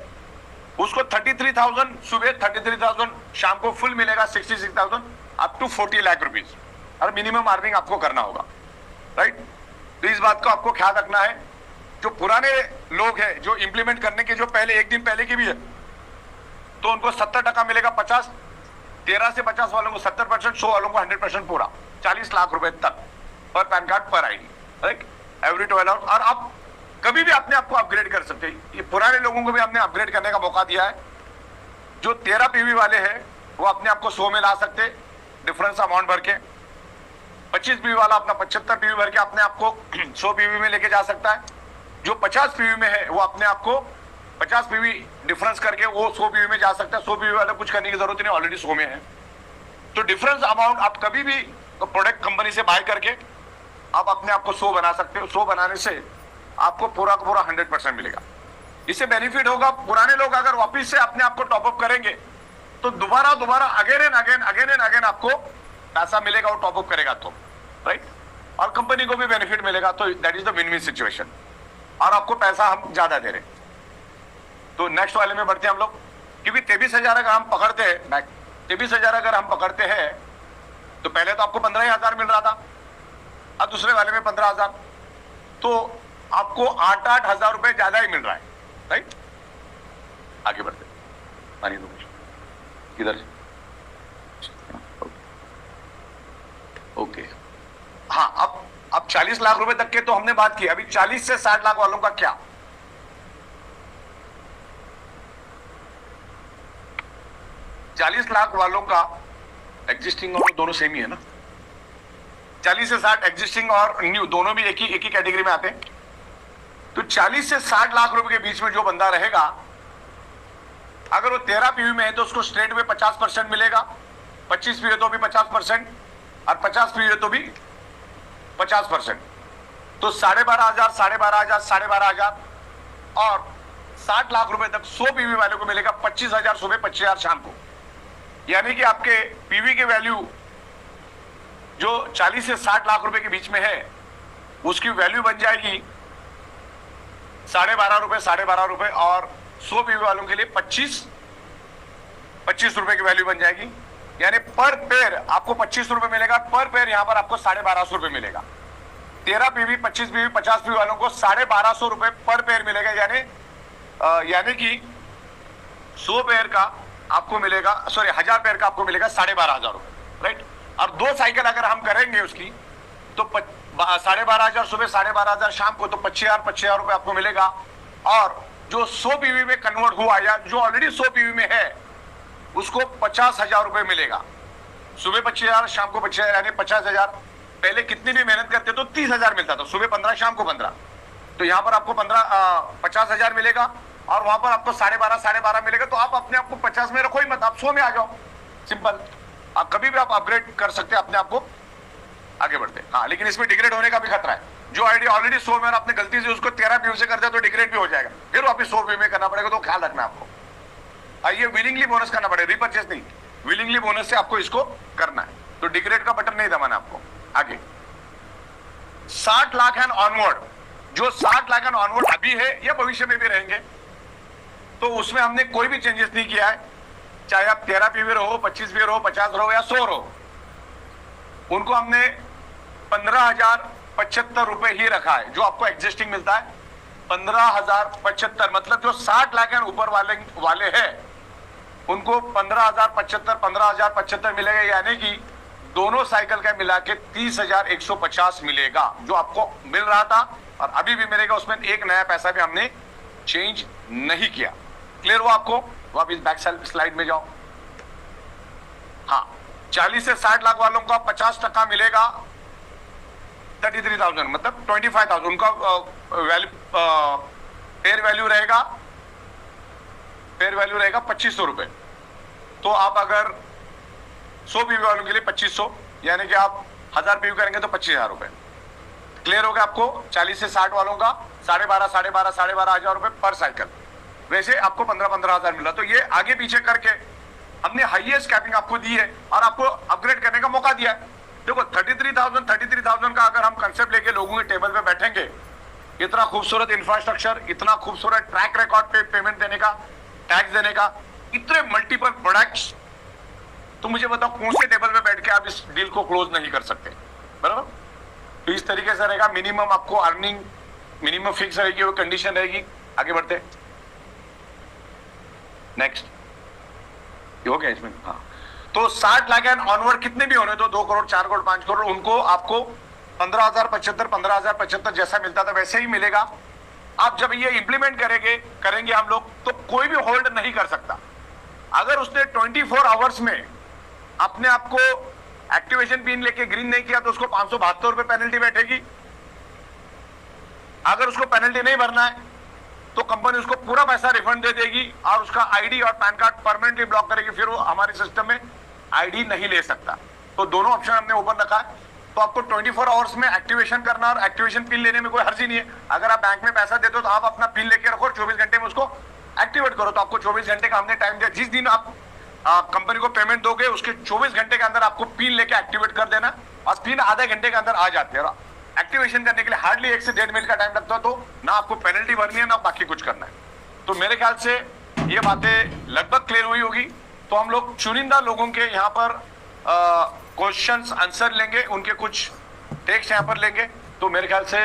उसको 33,000 सुबह, 33,000 शाम को फुल मिलेगा, 66,000 अप टू 40 लाख रुपीज। और मिनिमम अर्निंग आपको करना होगा, राइट। तो इस बात को आपको ख्याल रखना है। जो पुराने लोग हैं, जो इंप्लीमेंट करने के जो पहले एक दिन पहले की भी है, तो उनको 70% मिलेगा। 13 से 50 वालों को 70%, 100 वालों को 100% पूरा, 40 लाख रुपए तक पर पैन कार्ड पर आईडी, राइट, एवरी 12 आवर्स। और आप कभी भी अपने आप को अपग्रेड कर सकते हैं। ये पुराने लोगों को भी हमने अपग्रेड करने का मौका दिया है। जो 13 पीवी वाले हैं वो अपने आप को 100 में ला सकते, डिफरेंस अमाउंट भर के। 25 पीवी वाला अपना 75 पीवी भर के अपने आप को 100 पीवी में लेके जा सकता है। जो 50 पीवी में है वो अपने आप को 50 पीवी डिफरेंस करके वो 100 पीवी में जा सकता है। 100 पीवी वाला कुछ करने की जरूरत नहीं, ऑलरेडी 100 में है। तो डिफरेंस अमाउंट आप कभी भी प्रोडक्ट कंपनी से बाय करके आप अपने आप को 100 बना सकते हो। 100 बनाने से आपको पूरा का पूरा 100% मिलेगा। इससे बेनिफिट होगा, पुराने लोग अगर वापिस से अपने आप को टॉपअप करेंगे तो दोबारा अगेन एंड अगेन आपको पैसा मिलेगा, वो टॉपअप करेगा तो, राइट। और कंपनी को भी बेनिफिट मिलेगा। तो that is the win win situation. और आपको पैसा हम ज्यादा दे रहे हैं। तो नेक्स्ट वाले में बढ़ते हैं हम लोग, क्योंकि 23,000 अगर हम पकड़ते हैं, 23,000 अगर हम पकड़ते हैं तो पहले तो आपको 15,000 मिल रहा था, अब दूसरे वाले में 15,000, तो आपको 8,000 रुपए ज्यादा ही मिल रहा है, राइट। आगे बढ़ते, पानी दो किधर। ओके, हाँ, अब 40 लाख रुपए तक के तो हमने बात की। अभी 40 से 60 लाख वालों का क्या? 40 लाख वालों का एग्जिस्टिंग और दोनों सेम ही है ना। 40 से 60 एग्जिस्टिंग और न्यू दोनों भी एक ही कैटेगरी में आते हैं। तो 40 से 60 लाख रुपए के बीच में जो बंदा रहेगा, अगर वो 13 पीवी में है तो उसको स्ट्रेट में 50% मिलेगा, 25 पीवी तो भी 50%, और 50 पीवी तो भी 50%। तो 12,500, 12,500, 12,500 और 60 लाख रुपए तक 100 पीवी वाले को मिलेगा 25,000 सुबह, 25,000 शाम को। यानी कि आपके पीवी के वैल्यू जो 40 से 60 लाख रुपए के बीच में है, उसकी वैल्यू बन जाएगी 12.5 रुपए, 12.5 रुपए, और 100 पीवी वालों के लिए 25 रुपए की वैल्यू बन जाएगी। यानी पर पेयर आपको 25 रुपए मिलेगा, पर पेयर यहां पर आपको 1250 रुपए मिलेगा। 13 पीवी, 25 पीवी, 50 पीवी वालों को 1250 रुपए पर पेयर मिलेगा। यानी कि 100 पेयर का आपको मिलेगा, सॉरी 1000 पेयर का आपको मिलेगा 12,500 रुपए, राइट। और 2 साइकिल अगर हम करेंगे उसकी, तो 12,500 सुबह, 12,500 शाम को, तो 25,000 रुपए आपको मिलेगा। और जो 100 पीवी में कन्वर्ट हुआ या जो ऑलरेडी 100 पीवी में है, उसको 50,000 रुपए मिलेगा। सुबह 25,000, शाम को 25,000, यानी 50,000। पहले कितनी भी मेहनत करते तो 30,000 मिलता था, सुबह 15, शाम को 15। तो यहां पर आपको 50,000 मिलेगा, और वहां पर आपको 12,500 मिलेगा। तो आप अपने आप को 50 में रखो ही मत, आप 100 में आ जाओ, सिंपल। आप कभी भी आप अपग्रेड कर सकते हैं अपने आप को, आगे बढ़ते। हाँ, लेकिन इसमें डिग्रेड होने का भी खतरा है। जो आईडी ऑलरेडी 100 में और आपने गलती से उसको 13 पीवी से कर दिया तो डिग्रेड भी हो जाएगा, फिर वापिस 100 पीवी में करना पड़ेगा। तो ख्याल रखना आपको। ये विलिंगली बोनस करना पड़ेगा, रिपर्चेस नहीं, विलिंगली बोनस से आपको इसको करना है। तो डिग्रेड का बटन नहीं दबाना आपको। आगे 60 लाख एंड ऑनवर्ड, जो 60 लाख एंड ऑनवर्ड अभी है या भविष्य में भी रहेंगे, तो उसमें हमने कोई भी चेंजेस नहीं किया है। चाहे आप 13 पीवी रहो, 25 पीवी रहो, 50 रहो या 100 रहो, उनको हमने 15,075 रुपए ही रखा है। जो आपको एग्जिस्टिंग मिलता है 15,075, मतलब जो 60 लाख एंड ऊपर वाले हैं उनको 15,075 मिलेगा। यानी कि दोनों साइकिल का मिला के 30,150 मिलेगा, जो आपको मिल रहा था और अभी भी मिलेगा। उसमें एक नया पैसा भी हमने चेंज नहीं किया। क्लियर हुआ आपको? वापिस बैक स्लाइड में जाओ। हाँ, 40 से 60 लाख वालों का 50% मिलेगा 33,000, मतलब 25,000। उनका फेयर वैल्यू रहेगा 2,500 रुपए। तो आप अगर 100 पीवी वालों के लिए 2,500, यानी कि आप 1000 पीवी करेंगे तो 25,000 रुपए। क्लियर हो गया आपको? 40 से 60 वालों का 12,500 रुपए पर साइकिल। वैसे आपको 15,000 मिला। तो ये आगे पीछे करके हमने हाईएस्ट कैपिंग आपको दी है और आपको अपग्रेड करने का मौका दिया है। देखो 33,000 का अगर हम कंसेप्ट लेके लोगों के टेबल पे बैठेंगे, इतना खूबसूरत इंफ्रास्ट्रक्चर, इतना खूबसूरत ट्रैक रिकॉर्ड पे पेमेंट देने का, टैक्स देने का, इतने मल्टीपल प्रोडक्ट्स, तो मुझे बताओ कौन से टेबल पे बैठ के आप इस डील को क्लोज नहीं कर सकते, बराबर? तो इस तरीके से रहेगा। मिनिमम आपको अर्निंग मिनिमम फिक्स रहेगी, वो कंडीशन रहेगी। आगे बढ़ते, नेक्स्ट हो गया इसमें। हाँ, तो 60 लाख एंड ऑनवर्ड कितने भी होने, तो 2 करोड़, 4 करोड़, 5 करोड़, उनको आपको 15,075 जैसा मिलता था वैसे ही मिलेगा। आप जब ये इंप्लीमेंट करेंगे हम लोग, तो कोई भी होल्ड नहीं कर सकता। अगर उसने 24 आवर्स में अपने आप को एक्टिवेशन पिन लेके ग्रीन नहीं किया तो उसको 572 रुपए पेनल्टी बैठेगी। अगर उसको पेनल्टी नहीं भरना है तो कंपनी उसको पूरा पैसा रिफंड दे देगी और उसका आईडी और पैन कार्ड परमानेंटली ब्लॉक करेगी। फिर वो हमारे सिस्टम में आईडी नहीं ले सकता। तो दोनों ऑप्शन हमने ऊपर रखा है। तो आपको 24 आवर्स में एक्टिवेशन करना और एक्टिवेशन पिन लेने में कोई हर्जी नहीं है। अगर आप बैंक में पैसा देते हो तो आप अपना पिन लेके रखो और 24 घंटे में उसको एक्टिवेट करो। तो आपको 24 घंटे का हमने टाइम दिया। जिस दिन आप कंपनी को पेमेंट दोगे उसके 24 घंटे के अंदर आपको पिन लेके एक्टिवेट कर देना और पिन आधे घंटे के अंदर आ जाते हैं। एक्टिवेशन करने के लिए हार्डली 1 से 1.5 मिनट का टाइम लगता है। तो ना आपको पेनल्टी भरनी है ना बाकी कुछ करना है। तो मेरे ख्याल से ये बातें लगभग क्लियर हुई होगी। तो हम लोग चुनिंदा लोगों के यहाँ पर क्वेश्चंस आंसर लेंगे, उनके कुछ टेक्स्ट यहाँ पर लेंगे। तो मेरे ख्याल से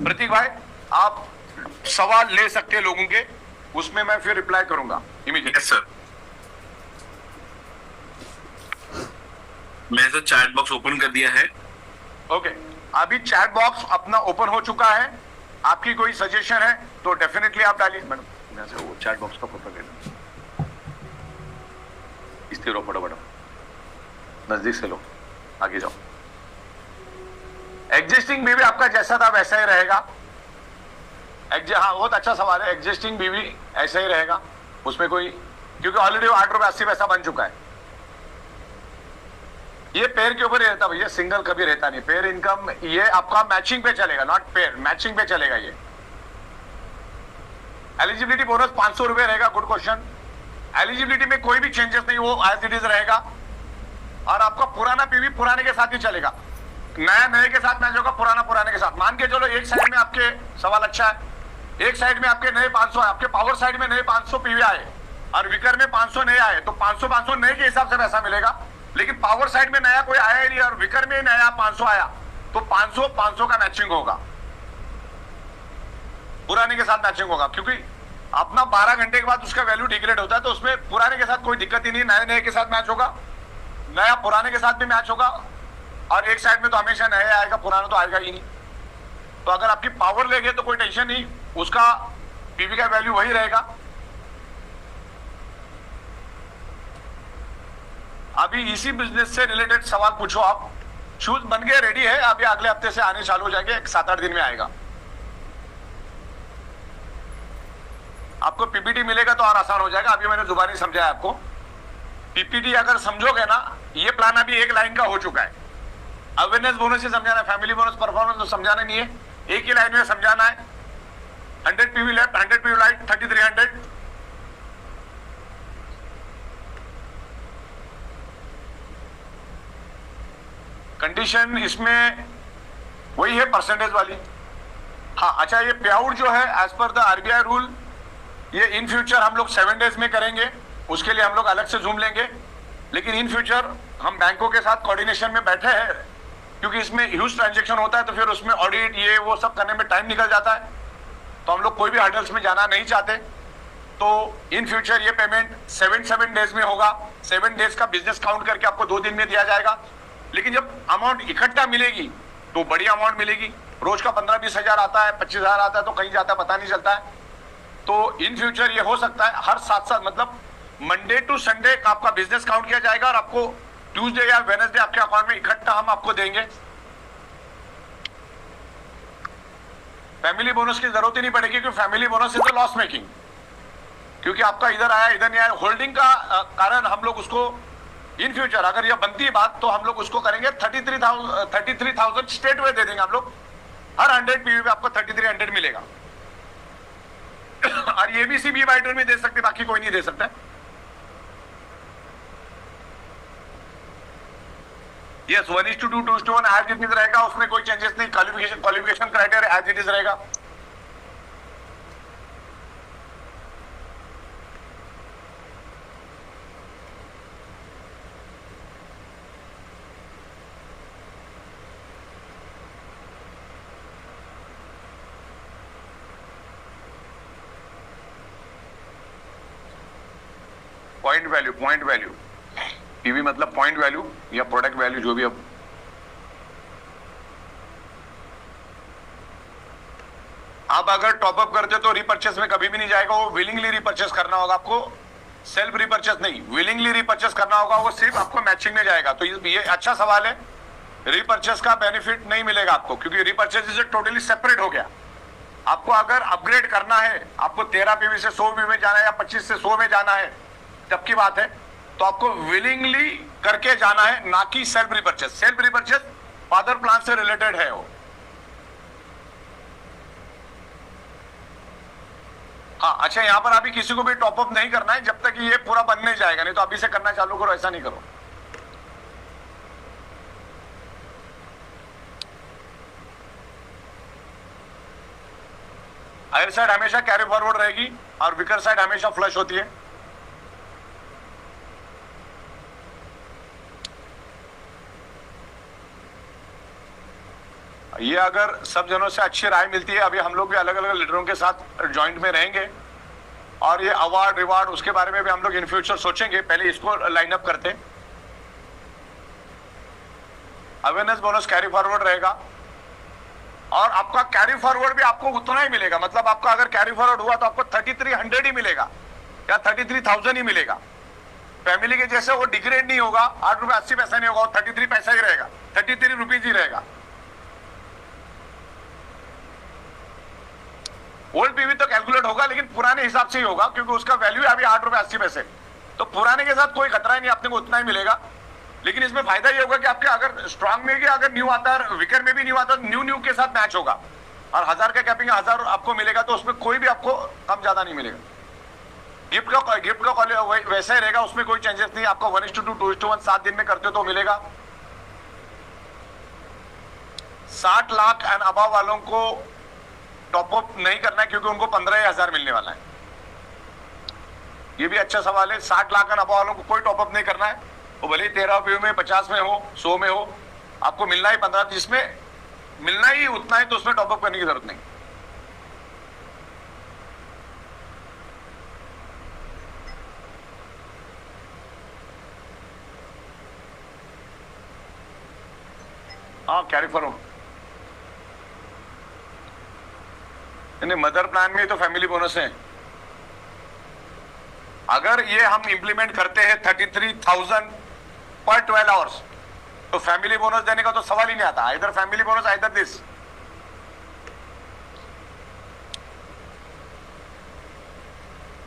प्रतीक भाई आप सवाल ले सकते हैं लोगों के, उसमें मैं फिर रिप्लाई करूंगा इमीडिएट। यस सर, मैंने तो चैट बॉक्स ओपन कर दिया है। ओके, अभी चैट बॉक्स अपना ओपन हो चुका है। आपकी कोई सजेशन है तो डेफिनेटली आप डालिए। मैडम यहाँ से वो चैट बॉक्स का फोटो ले लो, स्थिर हो, फटाफट नजदीक से लो, आगे जाओ। एग्जिस्टिंग बीवी आपका जैसा था वैसा ही रहेगा। हाँ, बहुत अच्छा सवाल है। एग्जिस्टिंग बीवी ऐसा ही रहेगा, उसमें कोई, क्योंकि ऑलरेडी 8 रुपये 80 पैसा बन चुका है। ये पेयर के ऊपर ही रहता भैया, सिंगल कभी रहता नहीं। पेयर इनकम ये आपका मैचिंग पे चलेगा, नॉट पेयर, मैचिंग पे चलेगा ये। एलिजिबिलिटी बोनस 500 रुपए रहेगा। Good question. एलिजिबिलिटी में कोई भी चेंजेस नहीं, वो एज इट इज रहेगा। और आपका पुराना पीवी पुराने के साथ ही चलेगा, नया नए के साथ मैच होगा, पुराना पुराने के साथ। मान के चलो एक साइड में आपके सवाल अच्छा है, एक साइड में आपके नए 500 है, आपके पावर साइड में नए 500 पीवी आए और विकर में 500 नए आए, तो 500 नए के हिसाब से पैसा मिलेगा। लेकिन पावर साइड में नया कोई आया ही नहीं और विकर में नया 500 आया, तो 500 का मैचिंग होगा, पुराने के साथ मैचिंग होगा। क्योंकि अपना 12 घंटे के बाद उसका वैल्यू डिग्रेड होता है, तो उसमें पुराने के साथ कोई दिक्कत ही नहीं। नए नए के साथ मैच होगा, नया पुराने के साथ भी मैच होगा। और एक साइड में तो हमेशा नया आएगा, पुराना तो आएगा ही नहीं। तो अगर आपकी पावर लेंगे तो कोई टेंशन नहीं, उसका पीवी का वैल्यू वही रहेगा। अभी इसी बिजनेस से रिलेटेड सवाल पूछो आप। शूज बन गए, रेडी है, अभी अगले हफ्ते से आने चालू हो जाएंगे, 7-8 दिन में आएगा। आपको पीपीटी मिलेगा तो और आसान हो जाएगा। अभी मैंने जुबानी समझाया आपको। पीपीटी अगर समझोगे ना, ये प्लान अभी एक लाइन का हो चुका है। अवेयरनेस बोनस से समझाना है, फैमिली बोनस परफॉर्मेंस तो समझाना नहीं है, एक ही लाइन में समझाना है। 100 PV left, 100 PV right, 3300। Condition इसमें वही है, परसेंटेज वाली। हाँ अच्छा, ये पे आउट जो है as per the RBI rule, ये इन फ्यूचर हम लोग 7 डेज में करेंगे। उसके लिए हम लोग अलग से जूम लेंगे। लेकिन इन फ्यूचर हम बैंकों के साथ कोऑर्डिनेशन में बैठे हैं, क्योंकि इसमें ह्यूज ट्रांजैक्शन होता है, तो फिर उसमें ऑडिट ये वो सब करने में टाइम निकल जाता है। तो हम लोग कोई भी हर्डल्स में जाना नहीं चाहते। तो इन फ्यूचर ये पेमेंट 7 डेज में होगा। 7 डेज का बिजनेस काउंट करके आपको 2 दिन में दिया जाएगा। लेकिन जब अमाउंट इकट्ठा मिलेगी तो बड़ी अमाउंट मिलेगी। रोज का 15-20 हजार आता है, 25 हजार आता है, तो कहीं जाता है पता नहीं चलता है। तो इन फ्यूचर ये हो सकता है हर 7 मतलब मंडे टू संडे आपका बिजनेस काउंट किया जाएगा और आपको ट्यूसडे या वेडनेसडे आपके अकाउंट में इकट्ठा हम आपको देंगे। फैमिली बोनस की जरूरत ही नहीं पड़ेगी, क्योंकि family bonus is loss making, क्योंकि आपका इधर आया इधर नहीं आया। होल्डिंग का कारण हम लोग उसको इन फ्यूचर अगर यह बनती है बात, तो हम लोग उसको करेंगे 33,000 स्टेट वे दे देंगे हम लोग। हर 100 पीवी पे आपको 3300 मिलेगा। और ये भी सीबी बाइटर में दे सकते, बाकी कोई नहीं दे सकता। यस, 1:2, 2:1 एज इट इज रहेगा, उसमें कोई चेंजेस नहीं। Qualification criteria as it is रहेगा। पॉइंट वैल्यू पीवी मतलब पॉइंट वैल्यू या प्रोडक्ट वैल्यू, जो भी। अब आप अगर टॉपअप करते तो रिपर्चेस में कभी भी नहीं जाएगा, वो विलिंगली रिपर्चेस करना होगा आपको। सेल्फ रिपर्चेस नहीं, विलिंगली रिपर्चेस करना होगा, वो सिर्फ आपको मैचिंग में जाएगा। तो ये अच्छा सवाल है। रिपर्चेस का बेनिफिट नहीं मिलेगा आपको, क्योंकि रिपर्चेस इज टोटली सेपरेट हो गया। आपको अगर अपग्रेड करना है, आपको 13 पीवी से 100 पीवी में जाना है या 25 से 100 में जाना है, तब की बात है। तो आपको विलिंगली करके जाना है, ना कि self repurchase. Self repurchase father plan से रिलेटेड है वो। हाँ अच्छा, यहां पर अभी किसी को भी टॉपअप नहीं करना है जब तक ये पूरा बन नहीं जाएगा, नहीं तो अभी से करना चालू करो, ऐसा नहीं करो। हायर साइड हमेशा कैरी फॉरवर्ड रहेगी और विकर साइड हमेशा फ्लश होती है। ये अगर सब जनों से अच्छी राय मिलती है, अभी हम लोग भी अलग अलग लीडरों के साथ ज्वाइंट में रहेंगे, और ये अवार्ड रिवार्ड उसके बारे में भी हम लोग इन फ्यूचर सोचेंगे, पहले इसको लाइन अप करते हैं। अवेयरनेस बोनस कैरी फॉरवर्ड रहेगा और आपका कैरी फॉरवर्ड भी आपको उतना ही मिलेगा, मतलब आपका अगर कैरी फॉरवर्ड हुआ तो आपको 3300 ही मिलेगा या 33,000 ही मिलेगा। फैमिली के जैसे वो डिग्रेड नहीं होगा, 8 रुपए 80 पैसा नहीं होगा, 33 पैसा ही रहेगा, 33 रुपीज ही रहेगा। ओल्ड पीवी तो कैलकुलेट होगा लेकिन पुराने हिसाब से ही होगा, क्योंकि उसका वैल्यू है अभी 8 रुपए 80 पैसे, तो पुराने के साथ कोई खतरा ही नहीं, आपने को उतना ही मिलेगा। लेकिन इसमें फायदा ये होगा कि आपके अगर स्ट्रांग में भी अगर न्यू आता है, विकर में भी न्यू आता है, न्यू के साथ मैच होगा। और 1000 का कैपिंग 1000 आपको मिलेगा, तो उसमें कोई भी आपको कम ज्यादा नहीं मिलेगा। गिफ्ट का वैसा ही रहेगा, उसमें कोई चेंजेस नहीं। आपको 1:2 2:1 7 दिन में करते हो तो मिलेगा। 60 लाख एंड अबव वालों को टॉपअप नहीं करना है, क्योंकि उनको 15,000 मिलने वाला है। ये भी अच्छा सवाल है। 60 लाख एंड अबव वालों को कोई टॉपअप नहीं करना है, वो भले 13 रुपये में, 50 में हो, 100 में हो, आपको मिलना ही 15, जिसमें मिलना ही उतना है तो उसमें टॉपअप करने की जरूरत नहीं। हाँ, कैरी फॉरवर्ड मदर प्लान में तो फैमिली बोनस है। अगर ये हम इंप्लीमेंट करते हैं 33,000 पर 12 आवर्स, तो फैमिली बोनस देने का तो सवाल ही नहीं आता। इधर फैमिली बोनस, इधर दिस।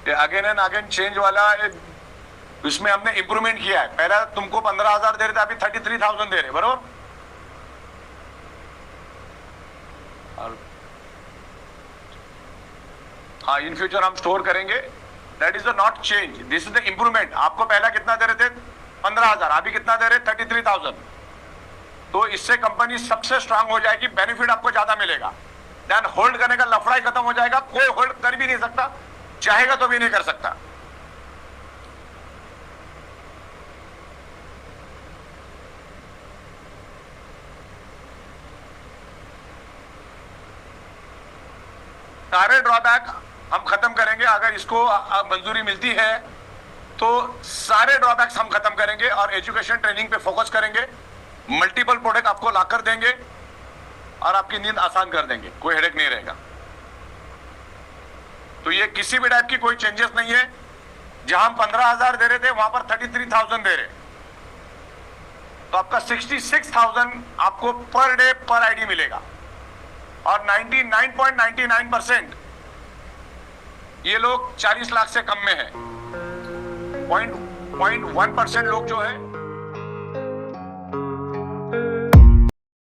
ये अगेन एंड अगेन चेंज वाला, इसमें हमने इंप्रूवमेंट किया है। पहले तुमको 15,000 दे रहे थे, अभी 33,000 दे रहे, बरोबर। हाँ, इन फ्यूचर हम स्टोर करेंगे। That is not change, this is the improvement. आपको पहला कितना दे रहे थे? 15,000, अभी कितना दे रहे? 33,000। तो इससे कंपनी सबसे स्ट्रांग हो जाएगी, बेनिफिट आपको ज्यादा मिलेगा। देन होल्ड करने का लफड़ा ही खत्म हो जाएगा, कोई होल्ड कर भी नहीं सकता, चाहेगा तो भी नहीं कर सकता। सारे ड्रॉबैक हम खत्म करेंगे। अगर इसको मंजूरी मिलती है तो सारे ड्रॉबैक्स हम खत्म करेंगे और एजुकेशन ट्रेनिंग पे फोकस करेंगे। मल्टीपल प्रोडक्ट आपको लाकर देंगे और आपकी नींद आसान कर देंगे, कोई हेडेक नहीं रहेगा। तो ये किसी भी टाइप की कोई चेंजेस नहीं है। जहां हम 15,000 दे रहे थे, वहां पर 33,000 दे रहे, तो आपका 66,000 आपको पर डे पर आईडी मिलेगा। और 99.99% ये लोग 40 लाख से कम में है। 0.1% लोग जो है